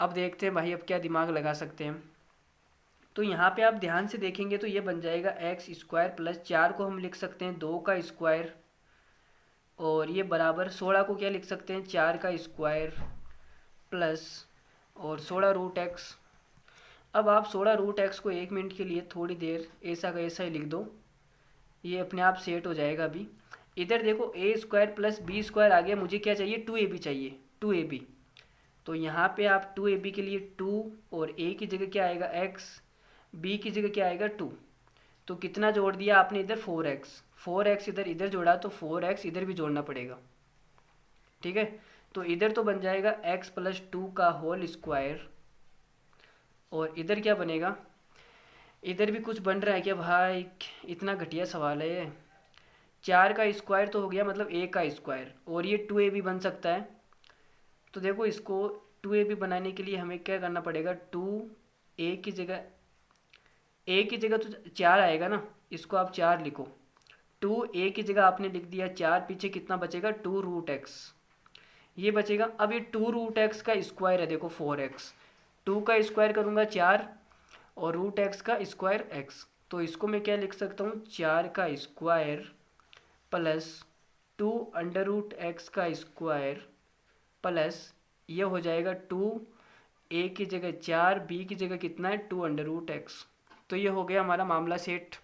अब देखते हैं भाई अब क्या दिमाग लगा सकते हैं। तो यहाँ पे आप ध्यान से देखेंगे तो ये बन जाएगा एक्स स्क्वायर प्लस 4 को हम लिख सकते हैं 2 का स्क्वायर, और ये बराबर 16 को क्या लिख सकते हैं 4 का स्क्वायर प्लस और 16 रूट एक्स। अब आप 16 रूट एक्स को 1 मिनट के लिए थोड़ी देर ऐसा का ऐसा ही लिख दो, ये अपने आप सेट हो जाएगा। अभी इधर देखो ए स्क्वायर प्लस बी स्क्वायर आ गया, मुझे क्या चाहिए 2ab चाहिए, 2ab। तो यहाँ पे आप 2ab के लिए 2 और a की जगह क्या आएगा x, b की जगह क्या आएगा 2, तो कितना जोड़ दिया आपने इधर 4x इधर जोड़ा तो 4x इधर भी जोड़ना पड़ेगा, ठीक है। तो इधर तो बन जाएगा x प्लस 2 का होल स्क्वायर, और इधर क्या बनेगा, इधर भी कुछ बन रहा है क्या भाई, इतना घटिया सवाल है ये। 4 का स्क्वायर तो हो गया मतलब a का स्क्वायर, और ये 2ab बन सकता है। तो देखो इसको 2ab बनाने के लिए हमें क्या करना पड़ेगा, 2a की जगह तो 4 आएगा ना, इसको आप 4 लिखो, 2a की जगह आपने लिख दिया 4, पीछे कितना बचेगा 2 रूट एक्स, ये बचेगा। अब ये 2 रूट एक्स का स्क्वायर है देखो 4x, 2 का स्क्वायर करूँगा 4 और रूट एक्स का स्क्वायर x, तो इसको मैं क्या लिख सकता हूँ 4 का square plus 2 under root X का स्क्वायर प्लस ये हो जाएगा 2, a की जगह 4, b की जगह कितना है 2 अंडर रूट एक्स। तो ये हो गया हमारा मामला सेट।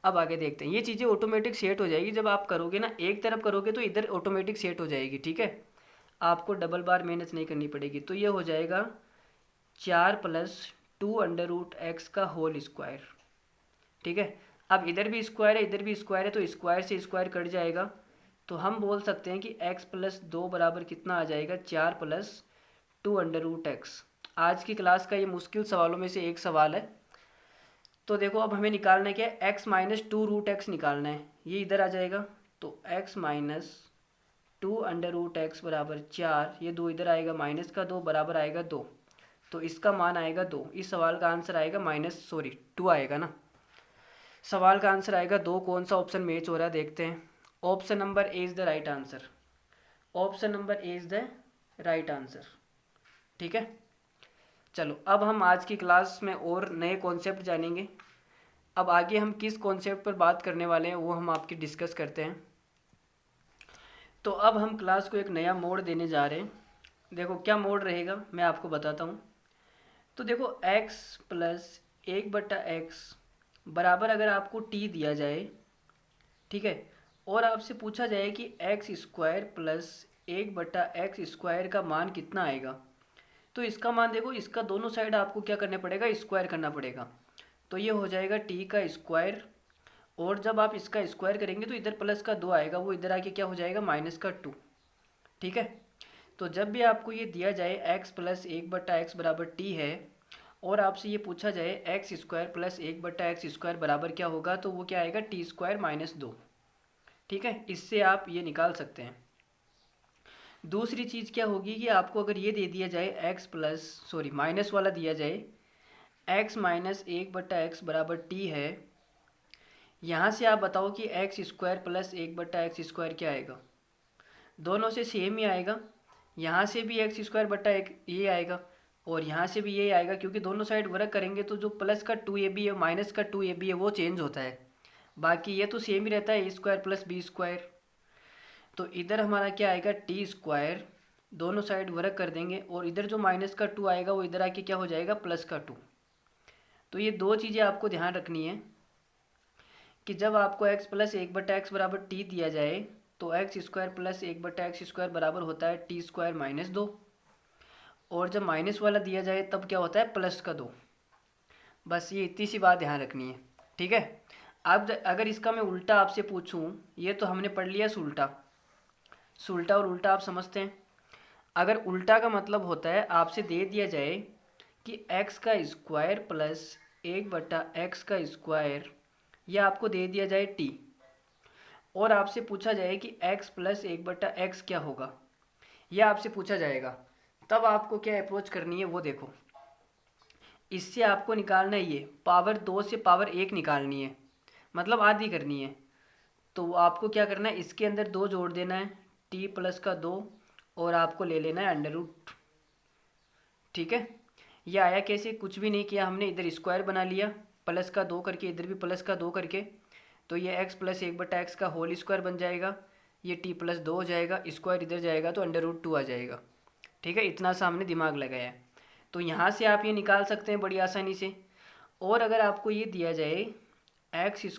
अब आगे देखते हैं, ये चीज़ें ऑटोमेटिक सेट हो जाएगी जब आप करोगे ना, एक तरफ करोगे तो इधर ऑटोमेटिक सेट हो जाएगी, ठीक है। आपको डबल बार मेहनत नहीं करनी पड़ेगी। तो ये हो जाएगा 4 + 2√x का होल स्क्वायर। ठीक है, अब इधर भी स्क्वायर है इधर भी स्क्वायर है, तो स्क्वायर से स्क्वायर कट जाएगा। तो हम बोल सकते हैं कि x + 2 बराबर कितना आ जाएगा, 4 + 2√x। आज की क्लास का ये मुश्किल सवालों में से एक सवाल है। तो देखो अब हमें निकालना है क्या है, x - 2√x निकालना है। ये इधर आ जाएगा, तो x - 2√x बराबर 4, ये 2 इधर आएगा, माइनस का 2 बराबर आएगा 2। तो इसका मान आएगा 2। इस सवाल का आंसर आएगा -2 आएगा ना। सवाल का आंसर आएगा 2। कौन सा ऑप्शन मैच हो रहा है देखते हैं। Option number A is the right answer. Option number A is the right answer. ठीक है, चलो अब हम आज की क्लास में और नए कॉन्सेप्ट जानेंगे। अब आगे हम किस कॉन्सेप्ट पर बात करने वाले हैं वो हम आपकी डिस्कस करते हैं। तो अब हम क्लास को एक नया मोड देने जा रहे हैं। देखो क्या मोड रहेगा मैं आपको बताता हूँ। तो देखो x + 1/x बराबर अगर आपको t दिया जाए, ठीक है, और आपसे पूछा जाए कि x² + 1/x² का मान कितना आएगा, तो इसका मान देखो, इसका दोनों साइड आपको क्या करना पड़ेगा, स्क्वायर करना पड़ेगा। तो ये हो जाएगा t का स्क्वायर, और जब आप इसका स्क्वायर करेंगे तो इधर प्लस का 2 आएगा, वो इधर आके क्या हो जाएगा, -2। ठीक है, तो जब भी आपको ये दिया जाए x + 1/x बराबर t है, और आपसे ये पूछा जाए x² + 1/x² बराबर क्या होगा, तो वो क्या आएगा, t² - 2। ठीक है, इससे आप ये निकाल सकते हैं। दूसरी चीज़ क्या होगी कि आपको अगर ये दे दिया जाए माइनस वाला दिया जाए, x - 1/x बराबर t है, यहाँ से आप बताओ कि x² + 1/x² क्या आएगा। दोनों से सेम ही आएगा, यहाँ से भी x² ये आएगा और यहाँ से भी ये आएगा, क्योंकि दोनों साइड वर्क करेंगे तो जो प्लस का 2ab है माइनस का 2ab है वो चेंज होता है, बाकी ये तो सेम ही रहता है, a² + b²। तो इधर हमारा क्या आएगा, t², दोनों साइड वर्क कर देंगे, और इधर जो माइनस का 2 आएगा वो इधर आके क्या हो जाएगा, प्लस का 2। तो ये दो चीज़ें आपको ध्यान रखनी है कि जब आपको x + 1/x बराबर t दिया जाए तो x² + 1/x² बराबर होता है t² - 2, और जब माइनस वाला दिया जाए तब क्या होता है, प्लस का 2। बस ये इतनी सी बात ध्यान रखनी है। ठीक है, अब अगर इसका मैं उल्टा आपसे पूछूं, ये तो हमने पढ़ लिया सुल्टा और उल्टा आप समझते हैं। अगर उल्टा का मतलब होता है आपसे दे दिया जाए कि x² + 1/x², यह आपको दे दिया जाए t, और आपसे पूछा जाए कि x + 1/x क्या होगा, यह आपसे पूछा जाएगा, तब आपको क्या अप्रोच करनी है वो देखो। इससे आपको निकालना है, ये पावर 2 से पावर 1 निकालनी है, मतलब आधी करनी है। तो आपको क्या करना है, इसके अंदर 2 जोड़ देना है, t + का 2, और आपको ले लेना है √। ठीक है, ये आया कैसे, कुछ भी नहीं किया हमने, इधर स्क्वायर बना लिया प्लस का 2 करके, इधर भी प्लस का 2 करके, तो ये x + 1/x का होल स्क्वायर बन जाएगा, ये t + 2 हो जाएगा, स्क्वायर इधर जाएगा तो √2 आ जाएगा। ठीक है, इतना सा हमने दिमाग लगाया है। तो यहाँ से आप ये निकाल सकते हैं बड़ी आसानी से। और अगर आपको ये दिया जाए x² +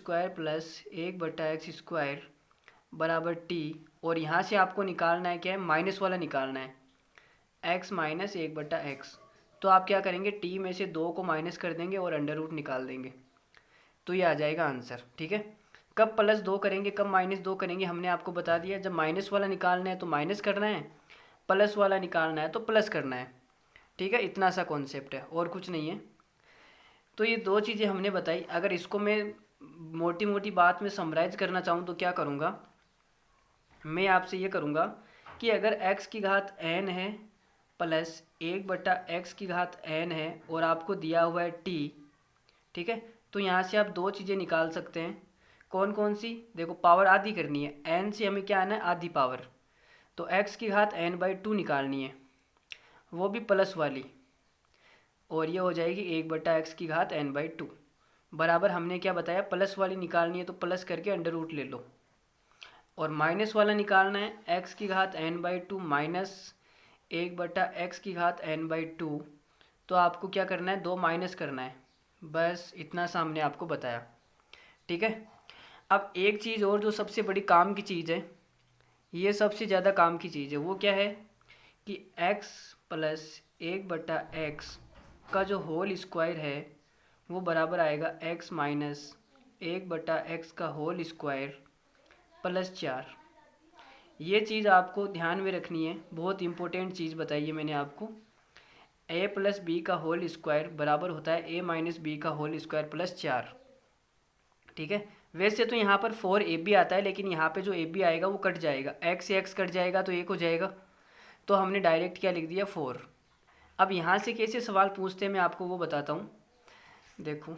1/x² बराबर t, और यहाँ से आपको निकालना है क्या है, माइनस वाला निकालना है, x - 1/x, तो आप क्या करेंगे, t में से 2 को माइनस कर देंगे और √ निकाल देंगे, तो ये आ जाएगा आंसर। ठीक है, कब +2 करेंगे कब -2 करेंगे हमने आपको बता दिया, जब माइनस वाला निकालना है तो माइनस करना है, प्लस वाला निकालना है तो प्लस करना है। ठीक है, इतना सा कॉन्सेप्ट है और कुछ नहीं है। तो ये दो चीज़ें हमने बताई। अगर इसको मैं मोटी मोटी बात में समराइज करना चाहूँ तो क्या करूँगा, मैं आपसे ये करूँगा कि अगर x की घात n है प्लस 1/x की घात n है और आपको दिया हुआ है t, ठीक है, तो यहाँ से आप दो चीज़ें निकाल सकते हैं। कौन कौन सी, देखो पावर आधी करनी है, n से हमें क्या आना है, आधी पावर, तो x की घात n/2 निकालनी है, वो भी प्लस वाली, और ये हो जाएगी 1/x की घात n/2 बराबर, हमने क्या बताया, प्लस वाली निकालनी है तो प्लस करके √ ले लो, और माइनस वाला निकालना है x की घात n/2 माइनस 1/x की घात n/2, तो आपको क्या करना है, 2 माइनस करना है, बस इतना सा हमने आपको बताया। ठीक है, अब एक चीज़ और जो सबसे बड़ी काम की चीज़ है, ये सबसे ज़्यादा काम की चीज़ है, वो क्या है कि x प्लस 1/x का जो होल स्क्वायर है वो बराबर आएगा x माइनस 1/x का होल स्क्वायर प्लस 4। ये चीज़ आपको ध्यान में रखनी है, बहुत इंपॉर्टेंट चीज़ बताइए मैंने आपको। a प्लस बी का होल स्क्वायर बराबर होता है a माइनस बी का होल स्क्वायर प्लस 4। ठीक है, वैसे तो यहाँ पर 4ab आता है, लेकिन यहाँ पे जो ab आएगा वो कट जाएगा, x से x कट जाएगा तो 1 हो जाएगा, तो हमने डायरेक्ट क्या लिख दिया 4। अब यहाँ से कैसे सवाल पूछते हैं मैं आपको वो बताता हूँ। देखो,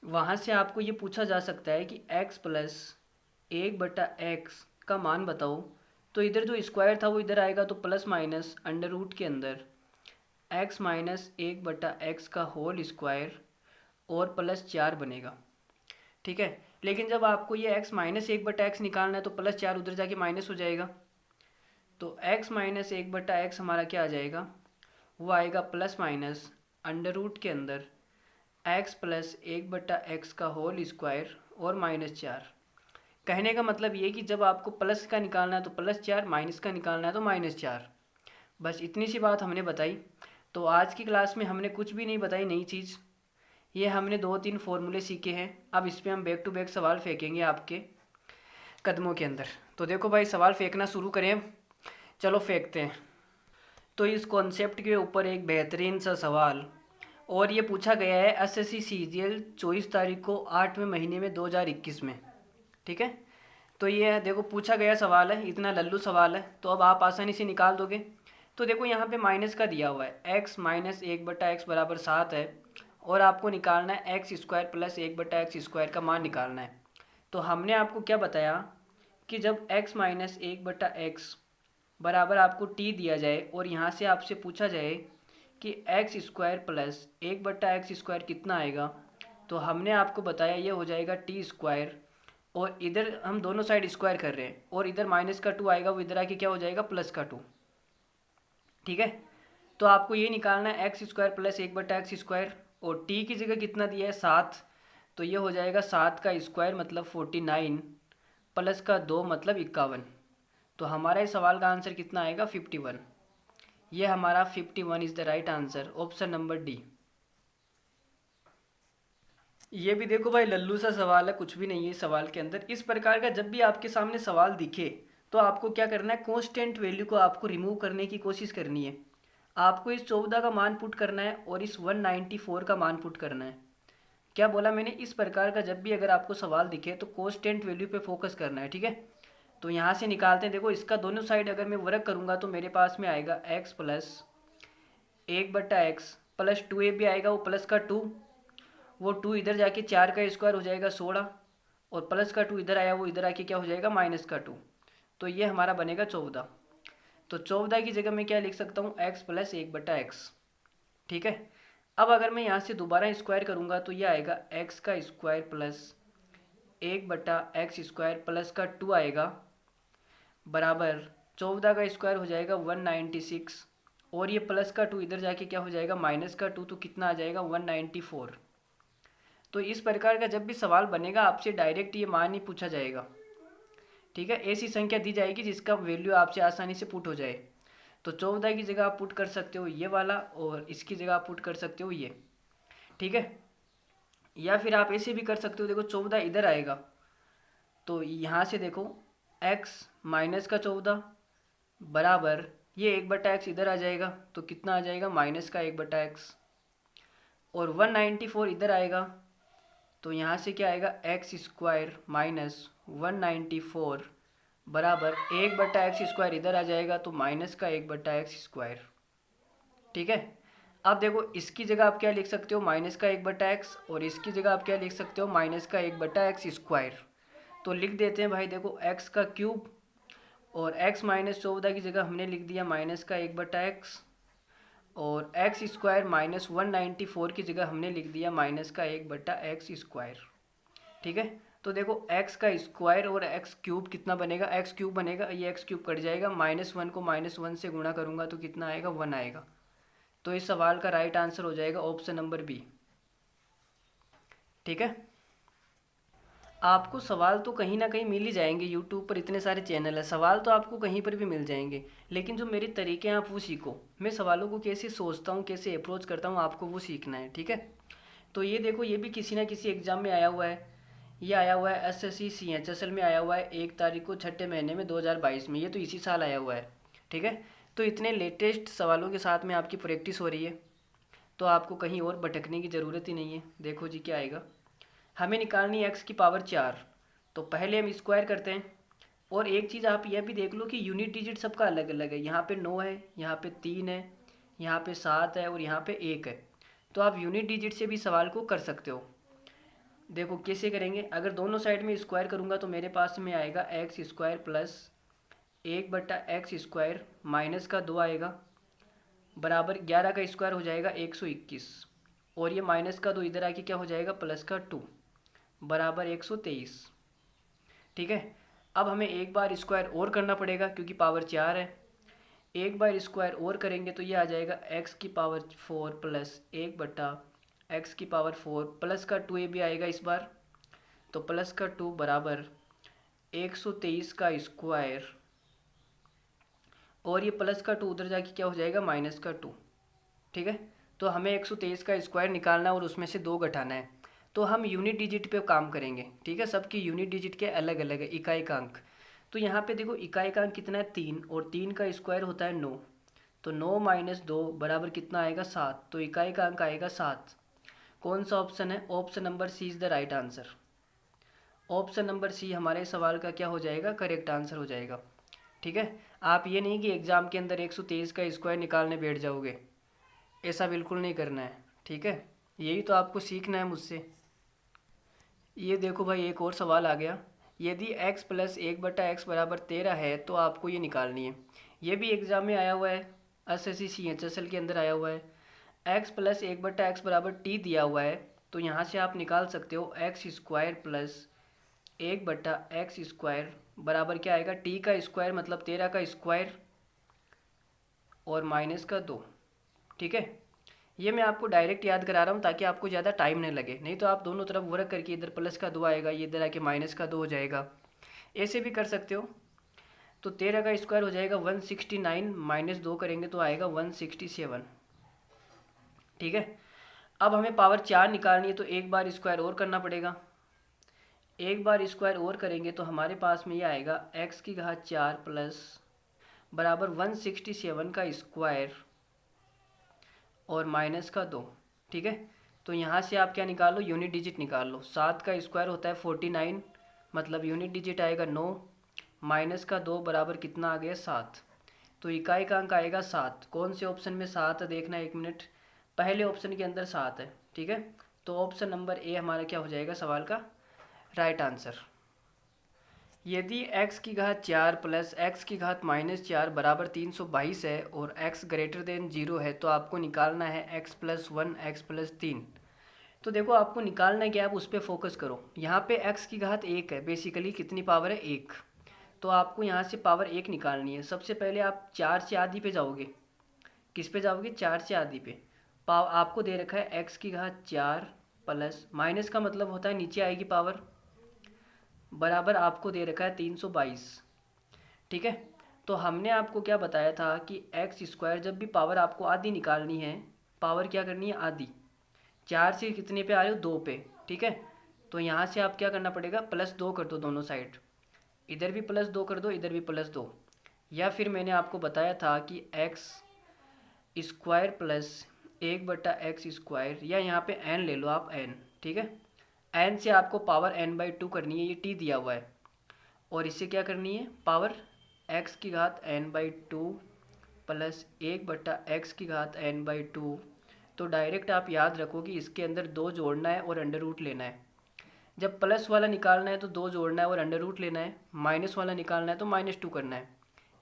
वहाँ से आपको ये पूछा जा सकता है कि x प्लस 1/x का मान बताओ, तो इधर जो स्क्वायर था वो इधर आएगा, तो प्लस माइनस अंडर रूट के अंदर x माइनस 1/x का होल स्क्वायर और प्लस 4 बनेगा। ठीक है, लेकिन जब आपको ये x माइनस 1/x निकालना है तो प्लस 4 उधर जाके माइनस हो जाएगा, तो x माइनस 1/x हमारा क्या आ जाएगा, वो आएगा प्लस माइनस अंडर रूट के अंदर x प्लस 1/x का होल स्क्वायर और माइनस 4। कहने का मतलब ये कि जब आपको प्लस का निकालना है तो प्लस 4, माइनस का निकालना है तो माइनस 4। बस इतनी सी बात हमने बताई। तो आज की क्लास में हमने कुछ भी नहीं बताई नई चीज़, ये हमने 2-3 फॉर्मूले सीखे हैं। अब इस पर हम बैक टू बैक सवाल फेंकेंगे आपके कदमों के अंदर। तो देखो भाई, सवाल फेंकना शुरू करें, चलो फेंकते हैं। तो इस कॉन्सेप्ट के ऊपर एक बेहतरीन सा सवाल, और ये पूछा गया है एसएससी सीजीएल 24 तारीख को 8वें महीने में 2021 में। ठीक है, तो ये देखो पूछा गया सवाल है, इतना लल्लू सवाल है, तो अब आप आसानी से निकाल दोगे। तो देखो यहाँ पे माइनस का दिया हुआ है, x माइनस 1/x बराबर 7 है, और आपको निकालना है x square plus 1/x square का मान निकालना है। तो हमने आपको क्या बताया कि जब x माइनस 1/x बराबर आपको t दिया जाए और यहाँ से आपसे पूछा जाए कि x square plus 1/x square कितना आएगा, तो हमने आपको बताया ये हो जाएगा t स्क्वायर, और इधर हम दोनों साइड स्क्वायर कर रहे हैं, और इधर माइनस का 2 आएगा, वो इधर आके क्या हो जाएगा प्लस का 2। ठीक है, तो आपको ये निकालना है x square plus 1/x square, और t की जगह कितना दिया है 7, तो ये हो जाएगा 7 का स्क्वायर मतलब 49 प्लस का 2 मतलब 51। तो हमारा इस सवाल का आंसर कितना आएगा 51। ये हमारा 51 is the right answer, option number D. ये भी देखो भाई लल्लू सा सवाल है, कुछ भी नहीं है सवाल के अंदर। इस प्रकार का जब भी आपके सामने सवाल दिखे तो आपको क्या करना है, कांस्टेंट वैल्यू को आपको रिमूव करने की कोशिश करनी है। आपको इस 14 का मान पुट करना है और इस 194 का मान पुट करना है। क्या बोला मैंने, इस प्रकार का जब भी अगर आपको सवाल दिखे तो कांस्टेंट वैल्यू पे फोकस करना है। ठीक है, तो यहाँ से निकालते हैं। देखो इसका दोनों साइड अगर मैं वर्क करूँगा तो मेरे पास में आएगा x plus 1/x plus 2ab आएगा, वो प्लस का 2, वो 2 इधर जाके 4 का स्क्वायर हो जाएगा 16, और प्लस का 2 इधर आया, वो इधर आके क्या हो जाएगा माइनस का 2, तो ये हमारा बनेगा 14। तो 14 की जगह मैं क्या लिख सकता हूँ x प्लस 1/x। ठीक है, अब अगर मैं यहाँ से दोबारा स्क्वायर करूँगा तो ये आएगा x का square plus 1/x square plus का 2 आएगा, बराबर 14 का स्क्वायर हो जाएगा 196, और ये प्लस का 2 इधर जाके क्या हो जाएगा माइनस का 2, तो कितना आ जाएगा 194। तो इस प्रकार का जब भी सवाल बनेगा आपसे डायरेक्ट ये मान ही पूछा जाएगा। ठीक है, ऐसी संख्या दी जाएगी जिसका वैल्यू आपसे आसानी से पुट हो जाए। तो 14 की जगह आप पुट कर सकते हो ये वाला, और इसकी जगह आप पुट कर सकते हो ये। ठीक है, या फिर आप ऐसे भी कर सकते हो, देखो 14 इधर आएगा, तो यहाँ से देखो x माइनस का 14 बराबर ये 1/x इधर आ जाएगा, तो कितना आ जाएगा माइनस का 1/x, और 194 इधर आएगा, तो यहाँ से क्या आएगा x स्क्वायर माइनस 194 बराबर 1/x स्क्वायर इधर आ जाएगा, तो माइनस का 1/x स्क्वायर। ठीक है, अब देखो इसकी जगह आप क्या लिख सकते हो माइनस का 1/x, और इसकी जगह आप क्या लिख सकते हो माइनस का 1/x स्क्वायर। तो लिख देते हैं भाई, देखो x का क्यूब, और x माइनस 14 की जगह हमने लिख दिया माइनस का 1/x, और x स्क्वायर माइनस 194 की जगह हमने लिख दिया माइनस का 1/x स्क्वायर। ठीक है, तो देखो x का स्क्वायर और x क्यूब कितना बनेगा, x क्यूब बनेगा, ये x क्यूब कट जाएगा, -1 को -1 से गुणा करूँगा तो कितना आएगा 1 आएगा। तो इस सवाल का राइट आंसर हो जाएगा ऑप्शन नंबर बी। ठीक है, आपको सवाल तो कहीं ना कहीं मिल ही जाएंगे, यूट्यूब पर इतने सारे चैनल है, सवाल तो आपको कहीं पर भी मिल जाएंगे, लेकिन जो मेरे तरीके हैं आप वो सीखो। मैं सवालों को कैसे सोचता हूँ, कैसे अप्रोच करता हूँ, आपको वो सीखना है, ठीक है। तो ये देखो, ये भी किसी ना किसी एग्ज़ाम में आया हुआ है। ये आया हुआ है SSC CHSL में आया हुआ है 1 तारीख को 6ठे महीने में 2022 में, ये तो इसी साल आया हुआ है, ठीक है। तो इतने लेटेस्ट सवालों के साथ में आपकी प्रैक्टिस हो रही है, तो आपको कहीं और भटकने की ज़रूरत ही नहीं है। देखो जी क्या आएगा, हमें निकालनी है x की पावर 4। तो पहले हम स्क्वायर करते हैं। और एक चीज़ आप यह भी देख लो कि यूनिट डिजिट सबका अलग अलग है। यहाँ पे 9 है, यहाँ पे 3 है, यहाँ पे 7 है और यहाँ पे 1 है। तो आप यूनिट डिजिट से भी सवाल को कर सकते हो। देखो कैसे करेंगे, अगर दोनों साइड में स्क्वायर करूँगा तो मेरे पास में आएगा x square plus 1/x² minus का 2 आएगा बराबर 11 का स्क्वायर हो जाएगा 121। और ये माइनस का 2 इधर आके क्या हो जाएगा प्लस का 2 बराबर 123, ठीक है। अब हमें एक बार स्क्वायर और करना पड़ेगा क्योंकि पावर 4 है। एक बार स्क्वायर और करेंगे तो ये आ जाएगा x की पावर 4 प्लस 1/x की पावर 4 प्लस का 2 ये भी आएगा इस बार। तो प्लस का 2 बराबर 123 का स्क्वायर और ये प्लस का 2 उधर जाके क्या हो जाएगा माइनस का 2, ठीक है। तो हमें 123 का स्क्वायर निकालना है और उसमें से 2 घटाना है। तो हम यूनिट डिजिट पे काम करेंगे, ठीक है। सबकी यूनिट डिजिट के अलग अलग है इकाइकांक। तो यहाँ पे देखो इकाइकांक कितना है 3, और 3 का स्क्वायर होता है 9। तो 9 माइनस 2 बराबर कितना आएगा 7। तो इकाइकांक आएगा 7। कौन सा ऑप्शन है, option number C is the right answer. Option number C हमारे सवाल का क्या हो जाएगा, करेक्ट आंसर हो जाएगा, ठीक है। आप ये नहीं कि एग्ज़ाम के अंदर 123 का स्क्वायर निकालने बैठ जाओगे, ऐसा बिल्कुल नहीं करना है, ठीक है। यही तो आपको सीखना है मुझसे। ये देखो भाई एक और सवाल आ गया, यदि x प्लस 1/x बराबर 13 है तो आपको ये निकालनी है। ये भी एग्ज़ाम में आया हुआ है, SSC CHSL के अंदर आया हुआ है। x प्लस 1/x बराबर t दिया हुआ है, तो यहाँ से आप निकाल सकते हो x स्क्वायर प्लस 1/x² बराबर क्या आएगा, t का स्क्वायर मतलब 13 का स्क्वायर और माइनस का 2, ठीक है। ये मैं आपको डायरेक्ट याद करा रहा हूँ ताकि आपको ज़्यादा टाइम नहीं लगे, नहीं तो आप दोनों तरफ वर्क करके इधर प्लस का 2 आएगा, ये इधर आके माइनस का 2 हो जाएगा, ऐसे भी कर सकते हो। तो 13 का स्क्वायर हो जाएगा 169, माइनस 2 करेंगे तो आएगा 167, ठीक है। अब हमें पावर 4 निकालनी है तो एक बार स्क्वायर और करना पड़ेगा। एक बार स्क्वायर और करेंगे तो हमारे पास में ये आएगा x की घात 4 प्लस बराबर 167 का स्क्वायर और माइनस का 2, ठीक है। तो यहाँ से आप क्या निकाल लो, यूनिट डिजिट निकाल लो। 7 का स्क्वायर होता है 49, मतलब यूनिट डिजिट आएगा 9, माइनस का 2 बराबर कितना आ गया 7। तो इकाइकांक आएगा 7। कौन से ऑप्शन में 7 है देखना, एक मिनट। पहले ऑप्शन के अंदर 7 है, ठीक है। तो ऑप्शन नंबर ए हमारा क्या हो जाएगा सवाल का राइट आंसर। यदि x की घात 4 प्लस x की घात -4 बराबर 322 है और x ग्रेटर देन 0 है तो आपको निकालना है x प्लस 1 x प्लस 3। तो देखो आपको निकालना है क्या, आप उस पर फोकस करो। यहाँ पे x की घात 1 है, बेसिकली कितनी पावर है 1। तो आपको यहाँ से पावर 1 निकालनी है। सबसे पहले आप 4 से आधी पे जाओगे। किस पे जाओगे, 4 से आधी पे। आपको दे रखा है x की घात 4 प्लस माइनस का मतलब होता है नीचे आएगी पावर, बराबर आपको दे रखा है 322, ठीक है। तो हमने आपको क्या बताया था कि एक्स स्क्वायर जब भी पावर आपको आधी निकालनी है, पावर क्या करनी है आधी। 4 से कितने पे आ रहे हो 2 पे, ठीक है। तो यहाँ से आप क्या करना पड़ेगा, +2 कर दो दोनों साइड, इधर भी +2 कर दो, इधर भी +2। या फिर मैंने आपको बताया था कि एक्स स्क्वायर प्लस 1/x², या यहाँ पे n ले लो आप n, ठीक है। n से आपको पावर n/2 करनी है, ये t दिया हुआ है। और इससे क्या करनी है, पावर x की घात n/2 प्लस 1/x की घात n/2। तो डायरेक्ट आप याद रखो कि इसके अंदर 2 जोड़ना है और अंडर रूट लेना है। जब प्लस वाला निकालना है तो 2 जोड़ना है और अंडर रूट लेना है, माइनस वाला निकालना है तो -2 करना है।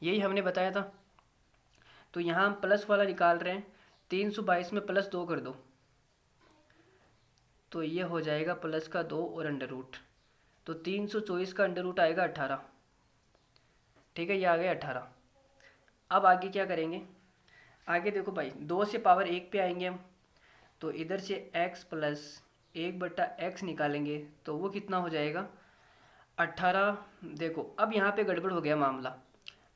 यही हमने बताया था। तो यहाँ हम प्लस वाला निकाल रहे हैं, 322 में +2 कर दो तो ये हो जाएगा प्लस का 2 और अंडर रूट। तो 324 का अंडर रूट आएगा 18, ठीक है। ये आ गया 18। अब आगे क्या करेंगे, आगे देखो भाई 2 से पावर 1 पे आएंगे हम। तो इधर से x प्लस 1/x निकालेंगे तो वो कितना हो जाएगा, 18। देखो अब यहाँ पे गड़बड़ हो गया मामला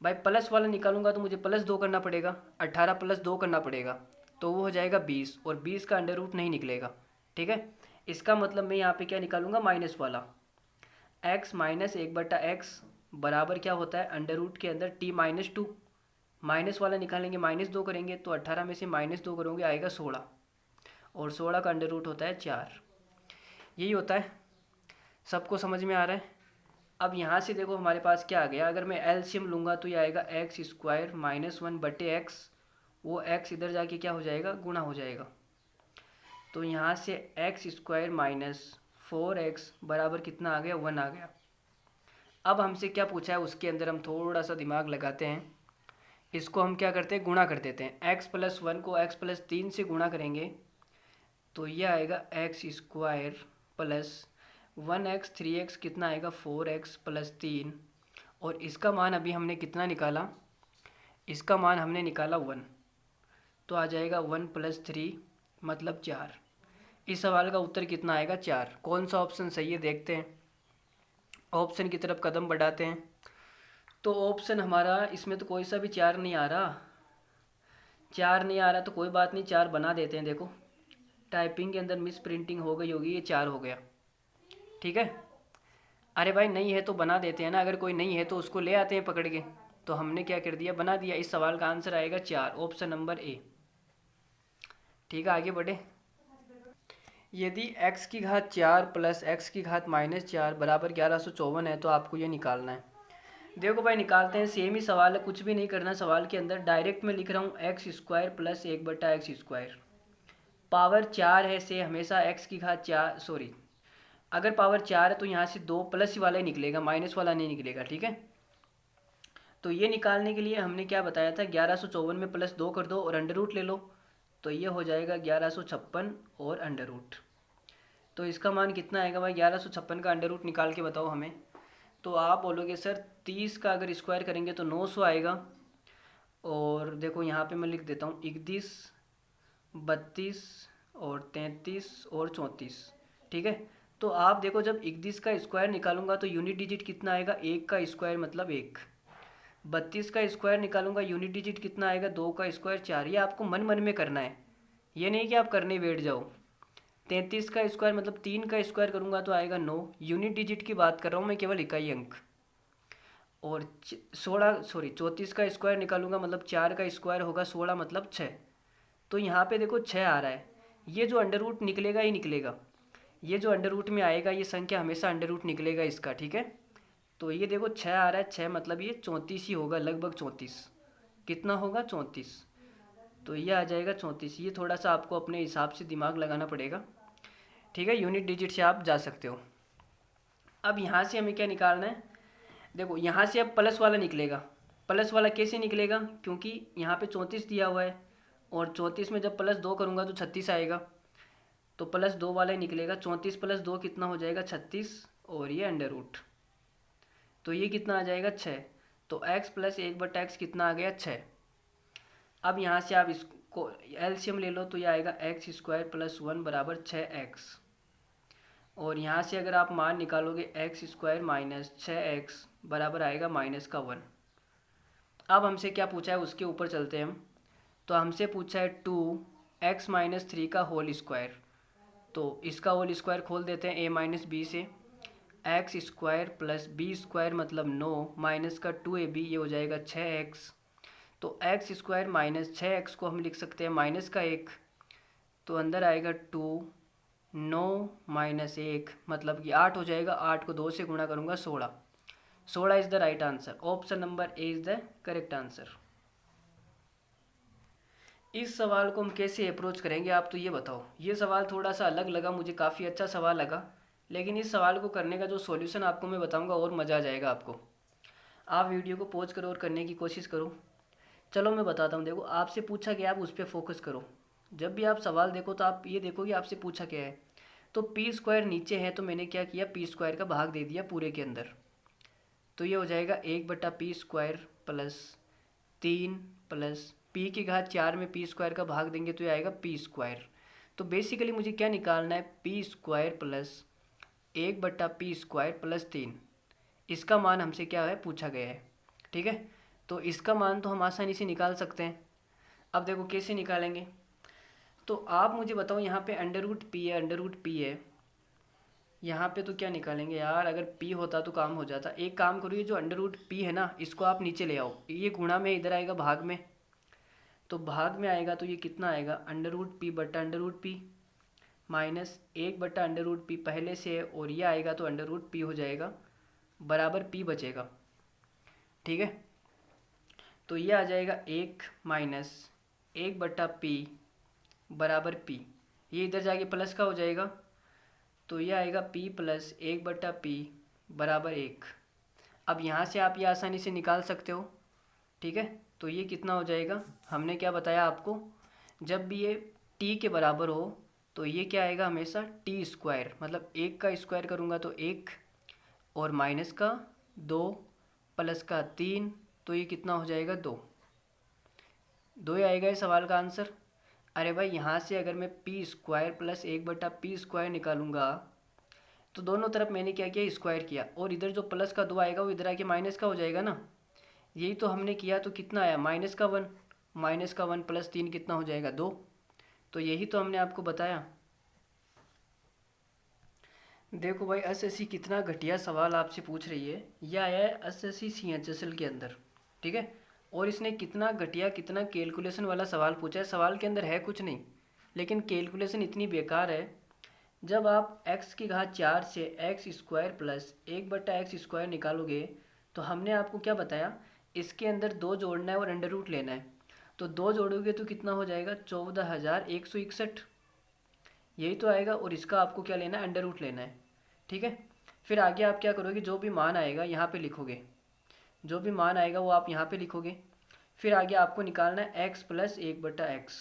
भाई, प्लस वाला निकालूंगा तो मुझे +2 करना पड़ेगा, 18 + 2 करना पड़ेगा, तो वो हो जाएगा 20, और 20 का अंडर रूट नहीं निकलेगा। ठीक है, इसका मतलब मैं यहाँ पे क्या निकालूंगा, माइनस वाला, x माइनस 1/x बराबर क्या होता है, अंडर रूट के अंदर t-2। माइनस वाला निकालेंगे, -2 करेंगे तो 18 में से -2 करोगे आएगा 16, और 16 का अंडर रूट होता है 4। यही होता है, सबको समझ में आ रहा है। अब यहाँ से देखो हमारे पास क्या आ गया, अगर मैं एलसीएम लूँगा तो ये आएगा x² - 1/x, वो x इधर जाके क्या हो जाएगा, गुणा हो जाएगा। तो यहाँ से x² - 4x बराबर कितना आ गया, 1 आ गया। अब हमसे क्या पूछा है, उसके अंदर हम थोड़ा सा दिमाग लगाते हैं, इसको हम क्या करते हैं, गुणा कर देते हैं। x + 1 को x + 3 से गुणा करेंगे तो ये आएगा x² + 1x 3x कितना आएगा, 4x + 3, और इसका मान अभी हमने कितना निकाला, इसका मान हमने निकाला 1, तो आ जाएगा 1 + 3 मतलब 4। इस सवाल का उत्तर कितना आएगा, 4। कौन सा ऑप्शन सही है देखते हैं, ऑप्शन की तरफ कदम बढ़ाते हैं। तो ऑप्शन हमारा इसमें तो कोई सा भी 4 नहीं आ रहा, 4 नहीं आ रहा तो कोई बात नहीं, 4 बना देते हैं। देखो टाइपिंग के अंदर मिस प्रिंटिंग हो गई होगी, ये 4 हो गया। ठीक है, अरे भाई नहीं है तो बना देते हैं ना, अगर कोई नहीं है तो उसको ले आते हैं पकड़ के। तो हमने क्या कर दिया, बना दिया। इस सवाल का आंसर आएगा 4, ऑप्शन नंबर ए। ठीक है, आगे बढ़े। यदि x⁴ + x⁻⁻4 बराबर 1154 है तो आपको ये निकालना है। देखो भाई निकालते हैं, सेम ही सवाल है, कुछ भी नहीं करना सवाल के अंदर, डायरेक्ट मैं लिख रहा हूँ x² + 1/x²। पावर 4 है से हमेशा x⁴, सॉरी, अगर पावर 4 है तो यहाँ से 2 प्लस वाला ही निकलेगा, माइनस वाला नहीं निकलेगा। ठीक है, तो ये निकालने के लिए हमने क्या बताया था, 1154 में +2 कर दो और अंडर रूट ले लो, तो ये हो जाएगा 1156 और अंडर रूट। तो इसका मान कितना आएगा भाई, 1156 का अंडर रूट निकाल के बताओ हमें। तो आप बोलोगे सर 30 का अगर स्क्वायर करेंगे तो 900 आएगा, और देखो यहाँ पे मैं लिख देता हूँ 31, 32 और 33 और 34। ठीक है, तो आप देखो जब 31 का स्क्वायर निकालूंगा तो यूनिट डिजिट कितना आएगा, 1 का स्क्वायर मतलब 1। 32 का स्क्वायर निकालूंगा, यूनिट डिजिट कितना आएगा, 2 का स्क्वायर 4। ये आपको मन मन में करना है, ये नहीं कि आप करने बैठ जाओ। 33 का स्क्वायर मतलब 3 का स्क्वायर करूंगा तो आएगा 9, यूनिट डिजिट की बात कर रहा हूँ मैं, केवल इकाई अंक। और 34 का स्क्वायर निकालूंगा मतलब 4 का स्क्वायर होगा 16 मतलब 6। तो यहाँ पे देखो 6 आ रहा है, ये जो अंडर रूट निकलेगा ही निकलेगा, ये जो अंडर रूट में आएगा ये संख्या हमेशा अंडर रूट निकलेगा इसका। ठीक है, तो ये देखो 6 आ रहा है, 6 मतलब ये 34 ही होगा, लगभग 34। कितना होगा, 34। तो ये आ जाएगा 34। ये थोड़ा सा आपको अपने हिसाब से दिमाग लगाना पड़ेगा। ठीक है, यूनिट डिजिट से आप जा सकते हो। अब यहाँ से हमें क्या निकालना है, देखो यहाँ से अब प्लस वाला निकलेगा। प्लस वाला कैसे निकलेगा, क्योंकि यहाँ पे 34 दिया हुआ है, और 34 में जब +2 करूँगा तो 36 आएगा, तो +2 वाला ही निकलेगा। 34 + 2 कितना हो जाएगा, 36, और ये अंडर रूट, तो ये कितना आ जाएगा, 6। तो x + 1/x कितना आ गया, 6। अब यहाँ से आप इसको एलसीएम ले लो तो ये आएगा x² + 1 बराबर 6x, और यहाँ से अगर आप मान निकालोगे x² - 6x बराबर आएगा -1। अब हमसे क्या पूछा है उसके ऊपर चलते हैं हम। तो हमसे पूछा है 2x - 3 का होल स्क्वायर, तो इसका होल स्क्वायर खोल देते हैं a - b से। x² + b² मतलब 9 माइनस का 2ab, ये हो जाएगा 6x। तो x² - 6x को हम लिख सकते हैं -1, तो अंदर आएगा 2, 9 - 1 मतलब कि 8 हो जाएगा। 8 को 2 से गुणा करूँगा 16। 16 is the right answer, option number A is the correct answer. इस सवाल को हम कैसे अप्रोच करेंगे आप तो ये बताओ। ये सवाल थोड़ा सा अलग लगा मुझे, काफ़ी अच्छा सवाल लगा, लेकिन इस सवाल को करने का जो सॉल्यूशन आपको मैं बताऊंगा और मज़ा आ जाएगा आपको। आप वीडियो को पॉज करो और करने की कोशिश करो। चलो मैं बताता हूँ। देखो आपसे पूछा गया, आप उस पर फोकस करो। जब भी आप सवाल देखो तो आप ये देखो कि आपसे पूछा क्या है। तो p² नीचे है तो मैंने क्या किया, p² का भाग दे दिया पूरे के अंदर, तो ये हो जाएगा 1/p² + 3 प्लस p⁴ में p² का भाग देंगे तो ये आएगा p²। तो बेसिकली मुझे क्या निकालना है, p² + 1/p² + 3। इसका मान हमसे क्या है पूछा गया है। ठीक है, तो इसका मान तो हम आसानी से निकाल सकते हैं। अब देखो कैसे निकालेंगे, तो आप मुझे बताओ, यहाँ पे √p है, √p है, यहाँ पे तो क्या निकालेंगे यार, अगर p होता तो काम हो जाता। एक काम करो, ये जो √p है ना, इसको आप नीचे ले आओ, ये गुणा में इधर आएगा भाग में, तो भाग में आएगा तो ये कितना आएगा, √p बटा √p माइनस 1 बटा √p पहले से है, और ये आएगा तो √p हो जाएगा, बराबर p बचेगा। ठीक है, तो ये आ जाएगा 1 माइनस 1 बटा p बराबर p, ये इधर जाके प्लस का हो जाएगा, तो ये आएगा p प्लस 1 बटा p बराबर 1। अब यहाँ से आप ये आसानी से निकाल सकते हो। ठीक है, तो ये कितना हो जाएगा, हमने क्या बताया आपको, जब भी ये t के बराबर हो तो ये क्या आएगा हमेशा t स्क्वायर, मतलब 1 का स्क्वायर करूँगा तो 1, और माइनस का 2 प्लस का 3, तो ये कितना हो जाएगा 2। ही आएगा ये सवाल का आंसर। अरे भाई, यहाँ से अगर मैं p स्क्वायर प्लस 1 बटा p स्क्वायर निकालूंगा तो दोनों तरफ मैंने क्या किया, स्क्वायर किया, और इधर जो प्लस का 2 आएगा वो इधर आके माइनस का हो जाएगा ना, यही तो हमने किया। तो कितना आया, -1, -1 प्लस 3 कितना हो जाएगा 2। तो यही तो हमने आपको बताया। देखो भाई, एसएससी कितना घटिया सवाल आपसे पूछ रही है। यह आया है एसएससी सीएचएसएल के अंदर। ठीक है, और इसने कितना घटिया, कितना कैलकुलेशन वाला सवाल पूछा है। सवाल के अंदर है कुछ नहीं, लेकिन कैलकुलेशन इतनी बेकार है। जब आप x की घात 4 से x स्क्वायर प्लस 1 बटा x स्क्वायर निकालोगे, तो हमने आपको क्या बताया, इसके अंदर 2 जोड़ना है और अंडर रूट लेना है। तो 2 जोड़ोगे तो कितना हो जाएगा, 14,161, यही तो आएगा, और इसका आपको क्या लेना है, अंडर रूट लेना है। ठीक है, फिर आगे आप क्या करोगे, जो भी मान आएगा यहाँ पे लिखोगे, जो भी मान आएगा वो आप यहाँ पे लिखोगे। फिर आगे आपको निकालना है x प्लस 1 बटा x,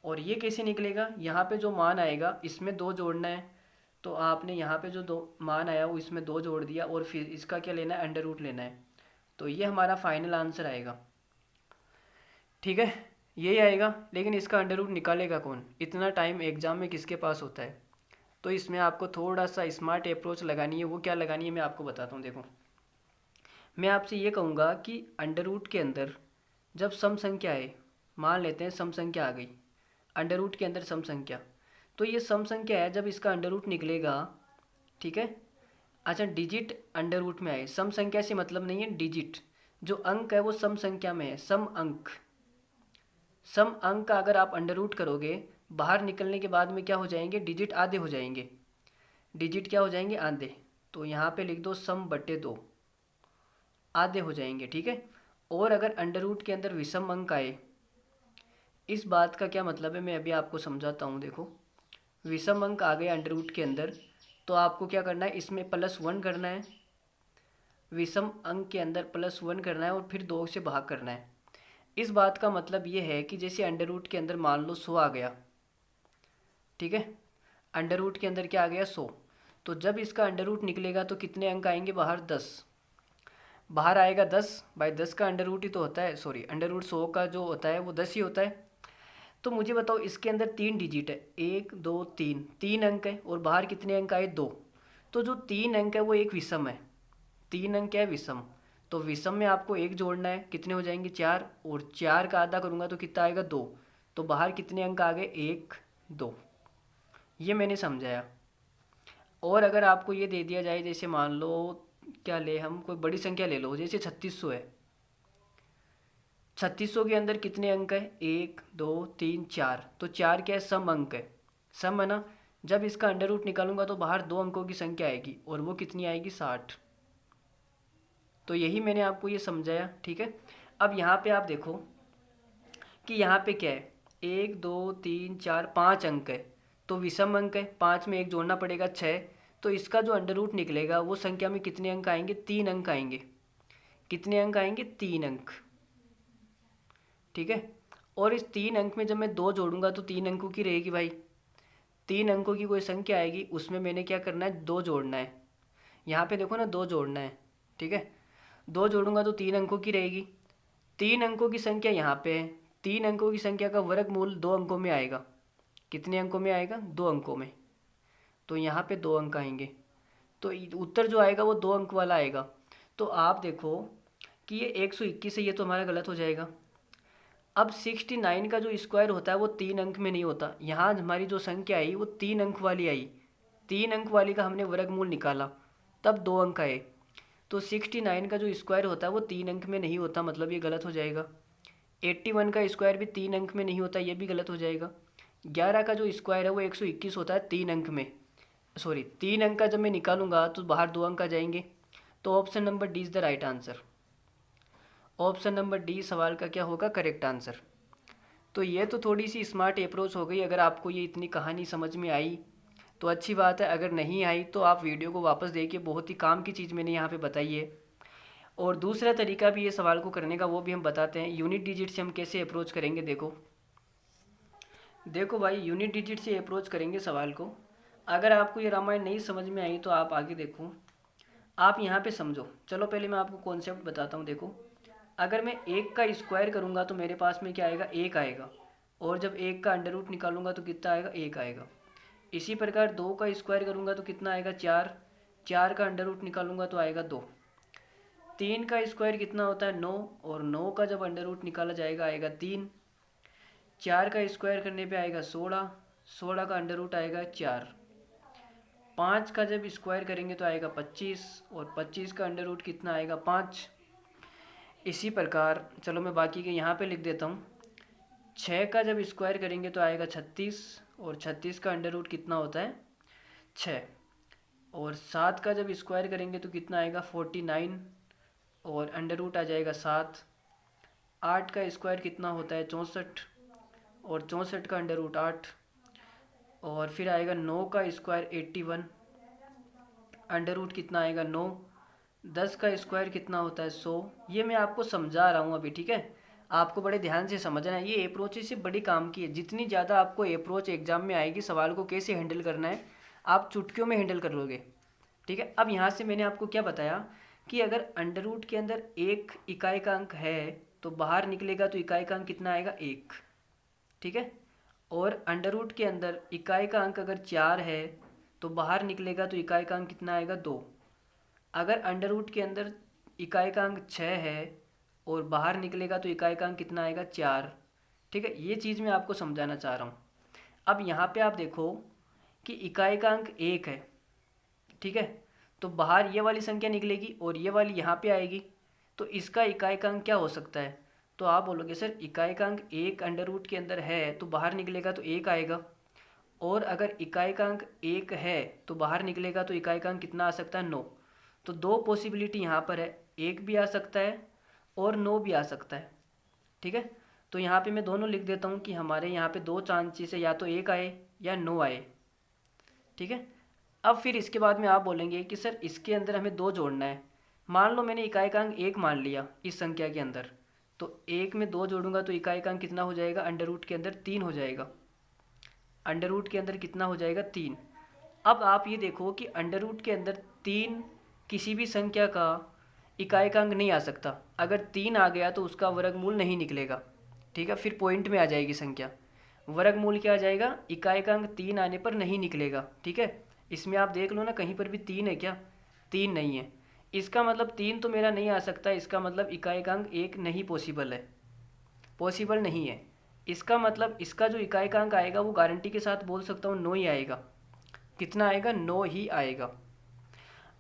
और ये कैसे निकलेगा, यहाँ पे जो मान आएगा इसमें 2 जोड़ना है, तो आपने यहाँ पे जो 2 मान आया वो इसमें 2 जोड़ दिया, और फिर इसका क्या लेना है, अंडर रूट लेना है। तो ये हमारा फाइनल आंसर आएगा। ठीक है, यही आएगा, लेकिन इसका अंडर रूट निकालेगा कौन, इतना टाइम एग्जाम में किसके पास होता है। तो इसमें आपको थोड़ा सा स्मार्ट अप्रोच लगानी है। वो क्या लगानी है मैं आपको बताता हूँ। देखो, मैं आपसे ये कहूँगा कि अंडर रूट के अंदर जब सम संख्या है, मान लेते हैं सम संख्या आ गई, अंडर रूट के अंदर सम संख्या, तो ये सम संख्या है, जब इसका अंडर रूट निकलेगा, ठीक है, अच्छा डिजिट अंडर रूट में आए, सम संख्या से मतलब नहीं है, डिजिट जो अंक है वो सम संख्या में है, सम अंक, सम अंक का अगर आप अंडर रूट करोगे, बाहर निकलने के बाद में क्या हो जाएंगे, डिजिट आधे हो जाएंगे, डिजिट क्या हो जाएंगे, आधे। तो यहाँ पे लिख दो सम बटे 2, आधे हो जाएंगे। ठीक है, और अगर अंडर रूट के अंदर विषम अंक आए, इस बात का क्या मतलब है मैं अभी आपको समझाता हूँ। देखो, विषम अंक आ गए अंडर रूट के अंदर, तो आपको क्या करना है, इसमें +1 करना है, विषम अंक के अंदर +1 करना है, और फिर 2 से भाग करना है। इस बात का मतलब ये है कि जैसे अंडर रूट के अंदर मान लो 100 आ गया, ठीक है, अंडर रूट के अंदर क्या आ गया 100, तो जब इसका अंडर रूट निकलेगा तो कितने अंक आएंगे बाहर, 10, बाहर आएगा 10, भाई 10 का अंडर रूट ही तो होता है, सॉरी अंडर रूट 100 का जो होता है वो 10 ही होता है। तो मुझे बताओ, इसके अंदर 3 डिजिट है, 1 2 3, 3 अंक है, और बाहर कितने अंक आए, 2। तो जो 3 अंक है वो एक विषम है, 3 अंक है विषम, तो विषम में आपको 1 जोड़ना है, कितने हो जाएंगे 4, और 4 का आधा करूँगा तो कितना आएगा 2, तो बाहर कितने अंक आ गए 1 2, ये मैंने समझाया। और अगर आपको ये दे दिया जाए, जैसे मान लो क्या ले हम, कोई बड़ी संख्या ले लो, जैसे 3600 है, 3600 के अंदर कितने अंक है, 1 2 3 4, तो 4 क्या है, सम अंक है, सम है ना। जब इसका अंडर रूट निकालूंगा तो बाहर 2 अंकों की संख्या आएगी, और वो कितनी आएगी 60। तो यही मैंने आपको ये समझाया। ठीक है, अब यहाँ पे आप देखो कि यहाँ पे क्या है, 1 2 3 4 5 अंक है, तो विषम अंक है, 5 में 1 जोड़ना पड़ेगा 6, तो इसका जो अंडर रूट निकलेगा वो संख्या में कितने अंक आएंगे, 3 अंक आएंगे, कितने अंक आएंगे, 3 अंक। ठीक है, और इस 3 अंक में जब मैं 2 जोड़ूंगा तो 3 अंकों की रहेगी भाई, 3 अंकों की कोई संख्या आएगी, उसमें मैंने क्या करना है, 2 जोड़ना है, यहाँ पे देखो ना 2 जोड़ना है। ठीक है, 2 जोड़ूंगा तो 3 अंकों की रहेगी, 3 अंकों की संख्या यहाँ पे है, 3 अंकों की संख्या का वर्गमूल 2 अंकों में आएगा, कितने अंकों में आएगा, 2 अंकों में, तो यहाँ पे 2 अंक आएंगे, तो उत्तर जो आएगा वो 2 अंक वाला आएगा। तो आप देखो कि ये 121 है, ये तो हमारा गलत हो जाएगा। अब 69 का जो स्क्वायर होता है वो 3 अंक में नहीं होता। यहाँ हमारी जो संख्या आई वो 3 अंक वाली आई, 3 अंक वाली का हमने वर्गमूल निकाला तब 2 अंक आए। तो 69 का जो स्क्वायर होता है वो 3 अंक में नहीं होता, मतलब ये गलत हो जाएगा। 81 का स्क्वायर भी 3 अंक में नहीं होता, ये भी गलत हो जाएगा। 11 का जो स्क्वायर है वो 121 होता है 3 अंक में, सॉरी 3 अंक का जब मैं निकालूंगा तो बाहर 2 अंक आ जाएंगे। तो option number D is the right answer. Option number D सवाल का क्या होगा, करेक्ट आंसर। तो ये तो थोड़ी सी स्मार्ट अप्रोच हो गई। अगर आपको ये इतनी कहानी समझ में आई तो अच्छी बात है, अगर नहीं आई तो आप वीडियो को वापस देखिए, बहुत ही काम की चीज़ मैंने यहाँ पे बताई है। और दूसरा तरीका भी ये सवाल को करने का वो भी हम बताते हैं। यूनिट डिजिट से हम कैसे अप्रोच करेंगे, देखो भाई, यूनिट डिजिट से अप्रोच करेंगे सवाल को। अगर आपको ये रामायण नहीं समझ में आई तो आप आगे देखो, आप यहाँ पे समझो। चलो पहले मैं आपको कॉन्सेप्ट बताता हूँ। देखो, अगर मैं 1 का स्क्वायर करूँगा तो मेरे पास में क्या आएगा, 1 आएगा। और जब 1 का अंडर रूट निकालूंगा तो कितना आएगा, 1 आएगा। इसी प्रकार 2 का स्क्वायर करूँगा तो कितना आएगा, 4। 4 का अंडर रूट निकालूंगा तो आएगा 2। 3 का स्क्वायर कितना होता है, 9। और 9 का जब अंडर रूट निकाला जाएगा आएगा 3। 4 का स्क्वायर करने पे आएगा 16। 16 का अंडर रूट आएगा 4। 5 का जब स्क्वायर करेंगे तो आएगा 25। और 25 का अंडर रूट कितना आएगा, 5। इसी प्रकार चलो मैं बाकी के यहाँ पे लिख देता हूँ। 6 का जब स्क्वायर करेंगे तो आएगा 36। और 36 का अंडर रूट कितना होता है, 6। और 7 का जब स्क्वायर करेंगे तो कितना आएगा, 49। और अंडर रूट आ जाएगा 7। 8 का स्क्वायर कितना होता है, 64। और 64 का अंडर रूट 8। और फिर आएगा 9 का स्क्वायर 81। अंडर रूट कितना आएगा, 9। 10 का स्क्वायर कितना होता है, 100। ये मैं आपको समझा रहा हूँ अभी, ठीक है। आपको बड़े ध्यान से समझना है। ये अप्रोच इससे बड़ी काम की है। जितनी ज़्यादा आपको अप्रोच एग्जाम में आएगी, सवाल को कैसे हैंडल करना है आप चुटकियों में हैंडल कर लोगे, ठीक है। अब यहाँ से मैंने आपको क्या बताया कि अगर अंडर रूट के अंदर 1 इकाई का अंक है तो बाहर निकलेगा तो इकाई का अंक कितना आएगा, 1, ठीक है। और अंडर रूट के अंदर इकाई का अंक अगर 4 है तो बाहर निकलेगा तो इकाई का अंक कितना आएगा, 2। अगर अंडर रूट के अंदर इकाई का अंक 6 है और बाहर निकलेगा तो इकाई का अंक कितना आएगा, 4, ठीक है। ये चीज़ मैं आपको समझाना चाह रहा हूँ। अब यहाँ पे आप देखो कि इकाई का अंक 1 है, ठीक है। तो बाहर ये वाली संख्या निकलेगी और ये वाली यहाँ पे आएगी, तो इसका इकाई का अंक क्या हो सकता है। तो आप बोलोगे सर इकाई का अंक 1 अंडर रूट के अंदर है तो बाहर निकलेगा तो 1 आएगा। और अगर इकाई का अंक 1 है तो बाहर निकलेगा तो इकाई का अंक कितना आ सकता है, 9। तो 2 पॉसिबिलिटी यहाँ पर है, 1 भी आ सकता है और 9 भी आ सकता है, ठीक है। तो यहाँ पे मैं दोनों लिख देता हूँ कि हमारे यहाँ पे 2 चांसेस है, या तो 1 आए या 9 आए, ठीक है। अब फिर इसके बाद में आप बोलेंगे कि सर इसके अंदर हमें 2 जोड़ना है। मान लो मैंने इकाई का अंक 1 मान लिया इस संख्या के अंदर, तो 1 में 2 जोड़ूंगा तो इकाई का अंक कितना हो जाएगा, अंडर रूट के अंदर 3 हो जाएगा। अंडर रूट के अंदर कितना हो जाएगा, 3। अब आप ये देखो कि अंडर रूट के अंदर 3 किसी भी संख्या का इकाई का अंक नहीं आ सकता। अगर 3 आ गया तो उसका वर्गमूल नहीं निकलेगा, ठीक है। फिर पॉइंट में आ जाएगी संख्या, वर्गमूल क्या आ जाएगा, इकाई का अंक 3 आने पर नहीं निकलेगा, ठीक है। इसमें आप देख लो ना, कहीं पर भी 3 है क्या, 3 नहीं है। इसका मतलब 3 तो मेरा नहीं आ सकता, इसका मतलब इकाई का अंक 1 नहीं पॉसिबल है, पॉसिबल नहीं है। इसका मतलब इसका जो इकाई का अंक आएगा वो गारंटी के साथ बोल सकता हूँ 9 ही आएगा। कितना आएगा, 9 ही आएगा।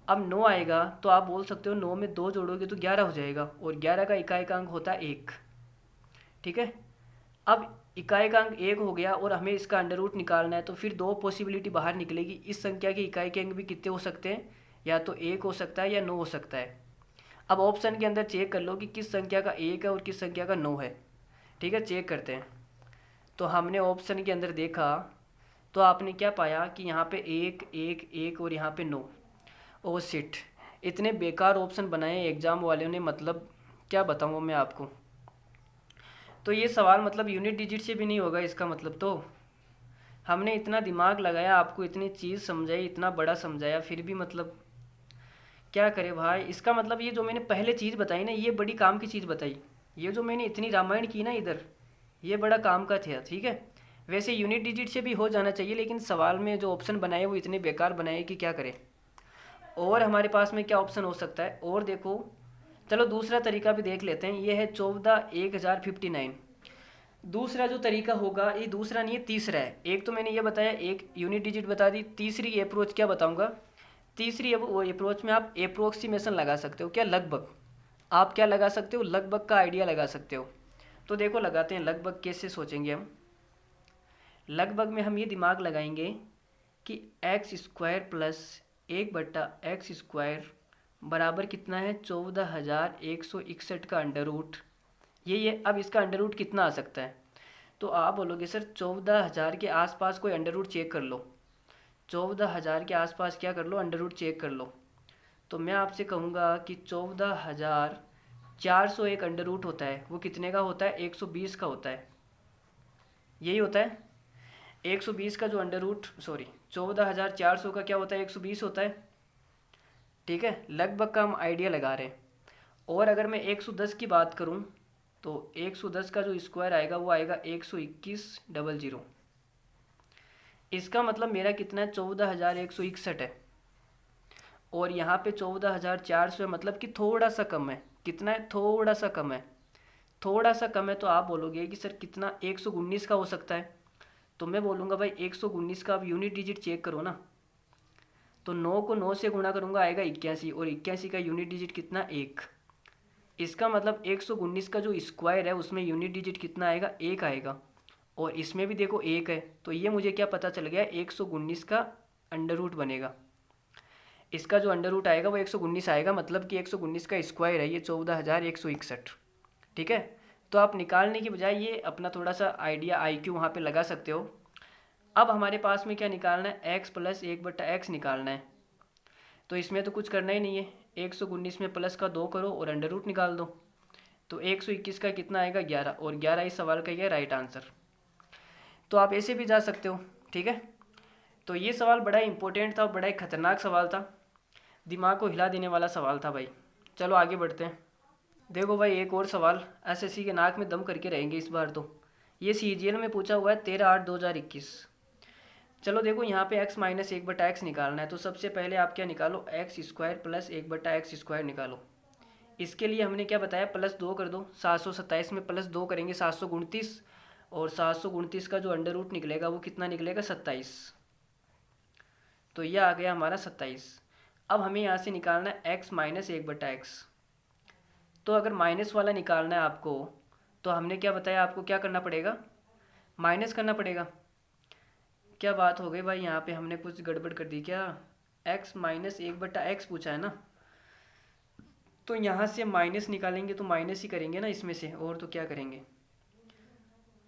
अब 9 आएगा तो आप बोल सकते हो 9 में 2 जोड़ोगे तो 11 हो जाएगा, और 11 का इकाई का अंक होता है 1, ठीक है। अब इकाई का अंक 1 हो गया और हमें इसका अंडर रूट निकालना है, तो फिर 2 पॉसिबिलिटी बाहर निकलेगी। इस संख्या के इकाई के अंक भी कितने हो सकते हैं, या तो 1 हो सकता है या 9 हो सकता है। अब ऑप्शन के अंदर चेक कर लो कि किस संख्या का 1 है और किस संख्या का 9 है, ठीक है। चेक करते हैं। तो हमने ऑप्शन के अंदर देखा तो आपने क्या पाया कि यहाँ पे 1 1 1 और यहाँ पे 9। ओ शिट, इतने बेकार ऑप्शन बनाए एग्ज़ाम वालों ने, मतलब क्या बताऊँ मैं आपको। तो ये सवाल मतलब यूनिट डिजिट से भी नहीं होगा इसका मतलब। तो हमने इतना दिमाग लगाया, आपको इतनी चीज़ समझाई, इतना बड़ा समझाया, फिर भी मतलब क्या करे भाई। इसका मतलब ये जो मैंने पहले चीज़ बताई ना, ये बड़ी काम की चीज़ बताई। ये जो मैंने इतनी रामायण की ना इधर, ये बड़ा काम का था, ठीक है। वैसे यूनिट डिजिट से भी हो जाना चाहिए, लेकिन सवाल में जो ऑप्शन बनाए वो इतने बेकार बनाए कि क्या करें। और हमारे पास में क्या ऑप्शन हो सकता है, और देखो चलो दूसरा तरीका भी देख लेते हैं। ये है 14,1059। दूसरा जो तरीका होगा, ये दूसरा नहीं है तीसरा है। एक तो मैंने ये बताया, एक यूनिट डिजिट बता दी। तीसरी अप्रोच क्या बताऊंगा, तीसरी अब वो अप्रोच में आप अप्रोक्सीमेशन लगा सकते हो। क्या लगभग, आप क्या लगा सकते हो, लगभग का आइडिया लगा सकते हो। तो देखो लगाते हैं लगभग, कैसे सोचेंगे हम। लगभग में हम ये दिमाग लगाएंगे कि एक्स स्क्वायर प्लस 1/x² बराबर कितना है, 14,161 का अंडर रूट। ये अब इसका अंडर रूट कितना आ सकता है। तो आप बोलोगे सर 14,000 के आसपास कोई अंडर रूट चेक कर लो, 14,000 के आसपास क्या कर लो, अंडर रूट चेक कर लो। तो मैं आपसे कहूँगा कि 14,401 अंडर रूट होता है, वो कितने का होता है, 120 का होता है। यही होता है 120 का जो अंडर रूट, सॉरी 14,400 का क्या होता है, 120 होता है। ठीक है, लगभग का हम आइडिया लगा रहे हैं। और अगर मैं 110 की बात करूं तो 110 का जो स्क्वायर आएगा वो आएगा 121,000। इसका मतलब मेरा कितना है, 14,161 है। और यहाँ पे 14,400 है, मतलब कि थोड़ा सा कम है। कितना है, थोड़ा सा कम है। थोड़ा सा कम है तो आप बोलोगे कि सर कितना, 119 का हो सकता है। तो मैं बोलूँगा भाई 119 का आप यूनिट डिजिट चेक करो ना। तो 9 को 9 से गुणा करूँगा आएगा 81, और 81 का यूनिट डिजिट कितना, 1। इसका मतलब 119 का जो स्क्वायर है उसमें यूनिट डिजिट कितना आएगा, 1 आएगा। और इसमें भी देखो 1 है, तो ये मुझे क्या पता चल गया, 119 का अंडर रूट बनेगा। इसका जो अंडर रूट आएगा वो 119 आएगा, मतलब कि 119 का स्क्वायर है ये 14,161। ठीक है, तो आप निकालने की बजाय ये अपना थोड़ा सा आइडिया IQ वहाँ पे लगा सकते हो। अब हमारे पास में क्या निकालना है, x प्लस 1/x निकालना है। तो इसमें तो कुछ करना ही नहीं है, 119 में प्लस का 2 करो और अंडर रूट निकाल दो। तो 121 का कितना आएगा, 11, और 11 इस सवाल का ये राइट आंसर। तो आप ऐसे भी जा सकते हो। ठीक है, तो ये सवाल बड़ा इंपॉर्टेंट था, बड़ा ही खतरनाक सवाल था, दिमाग को हिला देने वाला सवाल था भाई। चलो आगे बढ़ते हैं। देखो भाई एक और सवाल, SSC के नाक में दम करके रहेंगे इस बार तो। ये CGL में पूछा हुआ है 13/8/2021। चलो देखो यहाँ पे x माइनस 1/x निकालना है। तो सबसे पहले आप क्या निकालो, x² प्लस 1/x² निकालो। इसके लिए हमने क्या बताया, +2 कर दो। 727 में +2 करेंगे 729, और 729 का जो अंडर रूट निकलेगा वो कितना निकलेगा, 27। तो यह आ गया हमारा 27। अब हमें यहाँ से निकालना है x माइनस 1/x। तो अगर माइनस वाला निकालना है आपको, तो हमने क्या बताया, आपको क्या करना पड़ेगा, माइनस करना पड़ेगा। क्या बात हो गई भाई, यहाँ पे हमने कुछ गड़बड़ कर दी क्या, x माइनस 1/x पूछा है ना, तो यहाँ से माइनस निकालेंगे तो माइनस ही करेंगे ना इसमें से, और तो क्या करेंगे।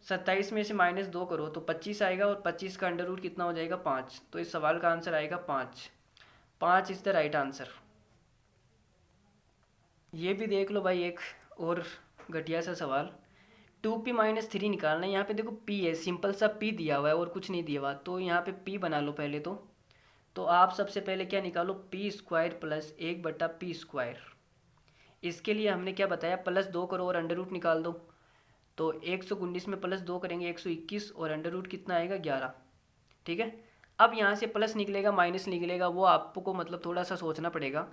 27 में से -2 करो तो 25 आएगा, और 25 का अंडर रूट कितना हो जाएगा, 5। तो इस सवाल का आंसर आएगा 5। 5 इज़ द राइट आंसर। ये भी देख लो भाई एक और घटिया सा सवाल, 2p - 3 निकालना है। यहाँ पे देखो p है, सिंपल सा p दिया हुआ है और कुछ नहीं दिया हुआ, तो यहाँ पे p बना लो पहले तो आप सबसे पहले क्या निकालो, p² प्लस 1/p²। इसके लिए हमने क्या बताया, +2 करो और अंडर रूट निकाल दो। तो 119 में +2 करेंगे 121, और अंडर रूट कितना आएगा, 11। ठीक है, अब यहाँ से प्लस निकलेगा माइनस निकलेगा, वो आपको मतलब थोड़ा सा सोचना पड़ेगा।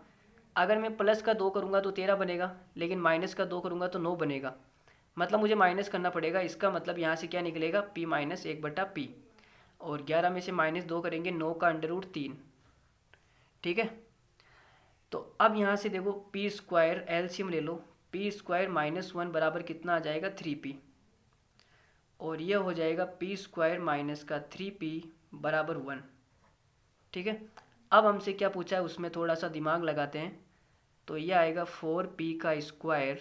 अगर मैं प्लस का 2 करूँगा तो 13 बनेगा, लेकिन माइनस का 2 करूँगा तो 9 बनेगा, मतलब मुझे माइनस करना पड़ेगा। इसका मतलब यहाँ से क्या निकलेगा, p - 1/p, और 11 में से -2 करेंगे, 9 का अंडर रूट 3। ठीक है, तो अब यहाँ से देखो p² एलसीएम ले लो, p² - 1 बराबर कितना आ जाएगा, 3p, और यह हो जाएगा p² माइनस का 3p बराबर 1। ठीक है, अब हमसे क्या पूछा है उसमें थोड़ा सा दिमाग लगाते हैं। तो यह आएगा 4p का स्क्वायर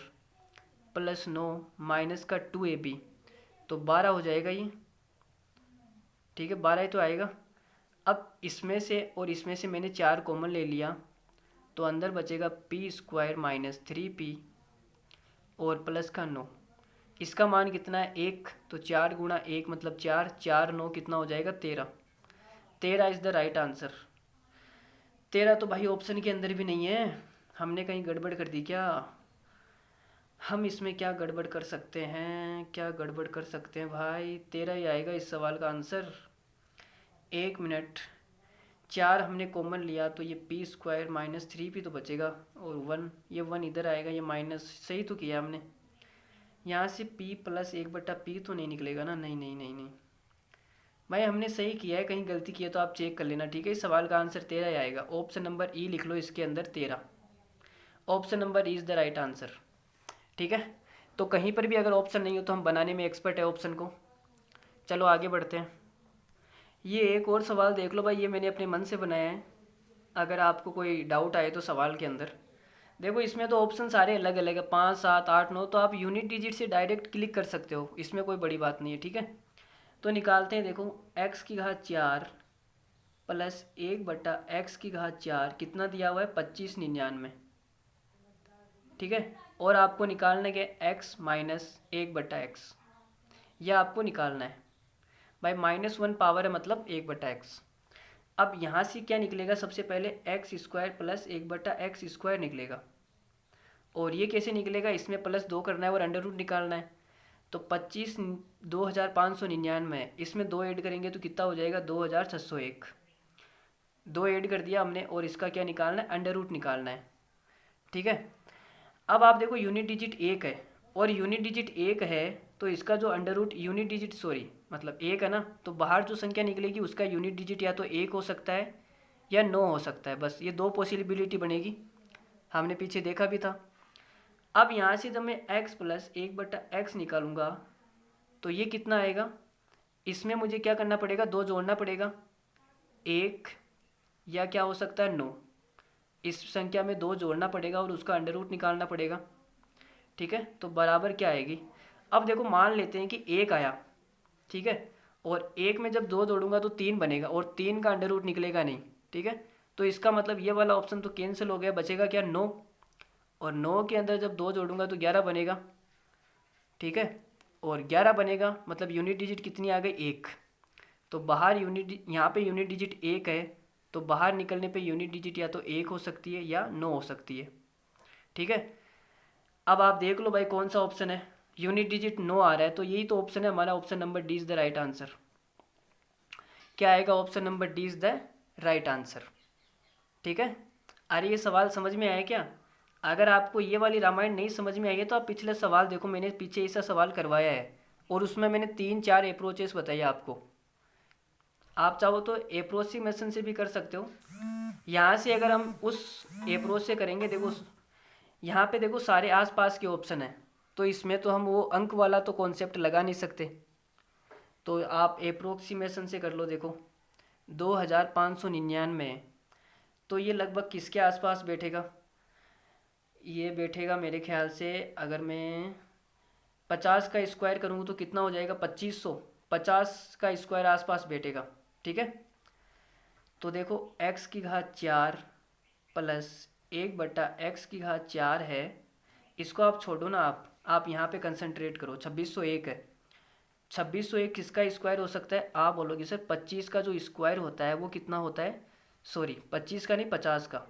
प्लस 9 माइनस का 2ab, तो 12 हो जाएगा ये। ठीक है, 12 ही तो आएगा। अब इसमें से और इसमें से मैंने 4 कॉमन ले लिया, तो अंदर बचेगा p² माइनस 3p और प्लस का 9। इसका मान कितना है, 1, तो 4 गुणा 1 मतलब 4, 4 9 कितना हो जाएगा, 13। 13 इज़ द राइट आंसर। 13 तो भाई ऑप्शन के अंदर भी नहीं है, हमने कहीं गड़बड़ कर दी क्या। हम इसमें क्या गड़बड़ कर सकते हैं, क्या गड़बड़ कर सकते हैं भाई, 13 ही आएगा इस सवाल का आंसर। 1 मिनट, 4 हमने कॉमन लिया तो ये पी स्क्वायर माइनस 3p तो बचेगा, और 1, ये 1 इधर आएगा, ये माइनस, सही तो किया हमने। यहाँ से p प्लस 1/p तो नहीं निकलेगा ना, नहीं नहीं नहीं नहीं भाई, हमने सही किया है, कहीं गलती की है तो आप चेक कर लेना, ठीक है। इस सवाल का आंसर 13 ही आएगा। ऑप्शन नंबर ई लिख लो इसके अंदर 13। Option number E is the right answer, ठीक है। तो कहीं पर भी अगर ऑप्शन नहीं हो तो हम बनाने में एक्सपर्ट है ऑप्शन को। चलो आगे बढ़ते हैं। ये एक और सवाल देख लो भाई, ये मैंने अपने मन से बनाया है, अगर आपको कोई डाउट आए तो सवाल के अंदर। देखो इसमें तो ऑप्शन सारे अलग अलग है, 5, 7, 8, 9, तो आप यूनिट डिजिट से डायरेक्ट क्लिक कर सकते हो, इसमें कोई बड़ी बात नहीं है, ठीक है। तो निकालते हैं। देखो x की घात 4 प्लस 1/x की घात 4 कितना दिया हुआ है, 2599, ठीक है। और आपको निकालना है x माइनस 1/x, यह आपको निकालना है भाई। -1 पावर है मतलब 1/x। अब यहाँ से क्या निकलेगा, सबसे पहले एक्स स्क्वायर प्लस 1/x² निकलेगा। और ये कैसे निकलेगा, इसमें +2 करना है और अंडर रूट निकालना है। तो 25 2599 है, इसमें 2 ऐड करेंगे तो कितना हो जाएगा, 2601। 2 ऐड कर दिया हमने, और इसका क्या निकालना है, अंडर रूट निकालना है, ठीक है। अब आप देखो यूनिट डिजिट 1 है, और यूनिट डिजिट 1 है तो इसका जो अंडर रूट यूनिट डिजिट मतलब 1 है ना, तो बाहर जो संख्या निकलेगी उसका यूनिट डिजिट या तो 1 हो सकता है या 9 हो सकता है, बस ये 2 पॉसिबिलिटी बनेगी, हमने पीछे देखा भी था। अब यहाँ से जब मैं x प्लस 1/x निकालूंगा तो ये कितना आएगा, इसमें मुझे क्या करना पड़ेगा, 2 जोड़ना पड़ेगा, 1 या क्या हो सकता है 9, इस संख्या में 2 जोड़ना पड़ेगा और उसका अंडर रूट निकालना पड़ेगा, ठीक है। तो बराबर क्या आएगी, अब देखो मान लेते हैं कि 1 आया, ठीक है, और 1 में जब 2 जोड़ूंगा तो 3 बनेगा, और 3 का अंडर रूट निकलेगा नहीं, ठीक है। तो इसका मतलब ये वाला ऑप्शन तो कैंसिल हो गया, बचेगा क्या, 9, और 9 के अंदर जब 2 जोड़ूंगा तो 11 बनेगा, ठीक है। और 11 बनेगा मतलब यूनिट डिजिट कितनी आ गई, 1। तो बाहर यूनिट, यहाँ पे यूनिट डिजिट 1 है, तो बाहर निकलने पे यूनिट डिजिट या तो 1 हो सकती है या 9 हो सकती है, ठीक है। अब आप देख लो भाई कौन सा ऑप्शन है, यूनिट डिजिट 9 आ रहा है, तो यही तो ऑप्शन है हमारा, option number D is the right answer. क्या आएगा, option number D is the right answer, ठीक है। अरे ये सवाल समझ में आया क्या, अगर आपको ये वाली रामायण नहीं समझ में आई है तो आप पिछले सवाल देखो, मैंने पीछे ऐसा सवाल करवाया है और उसमें मैंने 3-4 अप्रोचेस बताई आपको। आप चाहो तो अप्रोक्सीमेशन से भी कर सकते हो। यहाँ से अगर हम उस अप्रोच से करेंगे, देखो यहाँ पे देखो सारे आसपास के ऑप्शन हैं, तो इसमें तो हम वो अंक वाला तो कॉन्सेप्ट लगा नहीं सकते, तो आप अप्रोक्सीमेशन से कर लो। देखो 2599, तो ये लगभग किसके आसपास बैठेगा, ये बैठेगा मेरे ख्याल से, अगर मैं 50 का स्क्वायर करूँ तो कितना हो जाएगा, 2500, 50 का स्क्वायर आसपास बैठेगा, ठीक है। तो देखो x की घात 4 प्लस 1/x की घात 4 है, इसको आप छोड़ो ना, आप यहाँ पे कंसंट्रेट करो, 2601 है। 2601 किसका स्क्वायर हो सकता है, आप बोलोगे सर 25 का जो स्क्वायर होता है वो कितना होता है, सॉरी 25 का नहीं 50 का,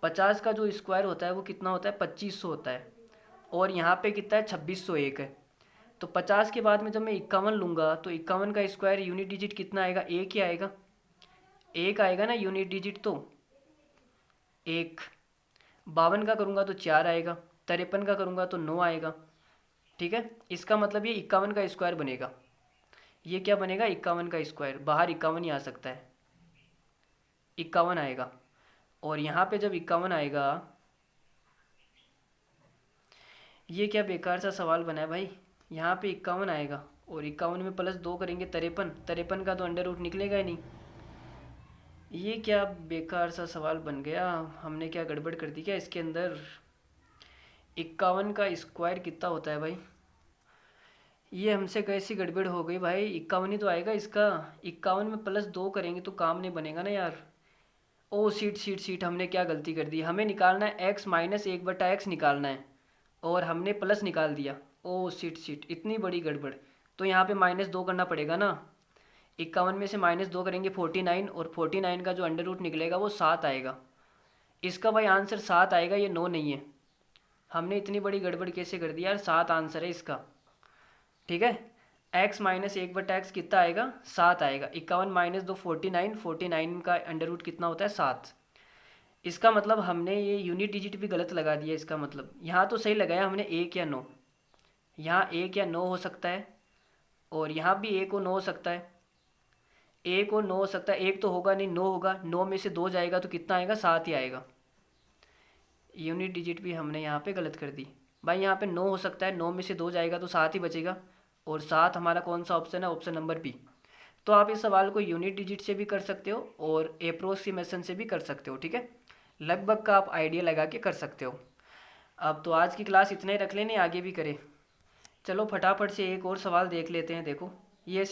50 का जो स्क्वायर होता है वो कितना होता है, 2500 होता है, और यहाँ पे कितना है, 2601 है। तो 50 के बाद में जब मैं 51 लूँगा तो 51 का स्क्वायर यूनिट डिजिट कितना आएगा, 1 ही आएगा, 1 आएगा ना यूनिट डिजिट, तो 1। 52 का करूँगा तो 4 आएगा, 53 का करूँगा तो 9 आएगा, ठीक है। इसका मतलब ये 51 का स्क्वायर बनेगा, ये क्या बनेगा, 51 का स्क्वायर, बाहर 51 ही आ सकता है, 51 आएगा। और यहाँ पे जब 51 आएगा, ये क्या बेकार सा सवाल बना है भाई, यहाँ पे 51 आएगा और 51 में +2 करेंगे 53, 53 का तो अंडर रूट निकलेगा ही नहीं। ये क्या बेकार सा सवाल बन गया, हमने क्या गड़बड़ कर दी क्या इसके अंदर। 51 का स्क्वायर कितना होता है भाई, ये हमसे कैसी गड़बड़ हो गई भाई, 51 ही तो आएगा इसका, 51 में +2 करेंगे तो काम नहीं बनेगा ना यार। ओ सीट, हमने क्या गलती कर दी, हमें निकालना है x माइनस 1/x निकालना है, और हमने प्लस निकाल दिया। ओ सीट, इतनी बड़ी गड़बड़, तो यहाँ पे -2 करना पड़ेगा ना, 51 में से -2 करेंगे 49, और 49 का जो अंडर रूट निकलेगा वो 7 आएगा। इसका भाई आंसर 7 आएगा, ये 9 नहीं है। हमने इतनी बड़ी गड़बड़ कैसे कर दी यार, 7 आंसर है इसका, ठीक है। x माइनस 1/x कितना आएगा, 7 आएगा। 51 माइनस 2 49, 49 का अंडर रूट कितना होता है, 7। इसका मतलब हमने ये यूनिट डिजिट भी गलत लगा दिया। इसका मतलब यहाँ तो सही लगाया हमने 1 या 9, यहाँ 1 या 9 हो सकता है, और यहाँ भी 1 और 9 हो सकता है, 1 और 9 हो सकता है। 1 तो होगा नहीं, 9 होगा, 9 में से 2 जाएगा तो कितना आएगा, 7 ही आएगा। यूनिट डिजिट भी हमने यहाँ पे गलत कर दी भाई। यहाँ पे 9 हो सकता है, 9 में से 2 जाएगा तो 7 ही बचेगा, और 7 हमारा कौन सा ऑप्शन है, ऑप्शन नंबर बी। तो आप इस सवाल को यूनिट डिजिट से भी कर सकते हो और एप्रोक्सीमेशन से भी कर सकते हो, ठीक है। लगभग का आप आइडिया लगा के कर सकते हो। अब तो आज की क्लास इतना ही रख लेने, आगे भी करें। चलो फटाफट से एक और सवाल देख लेते हैं। देखो ये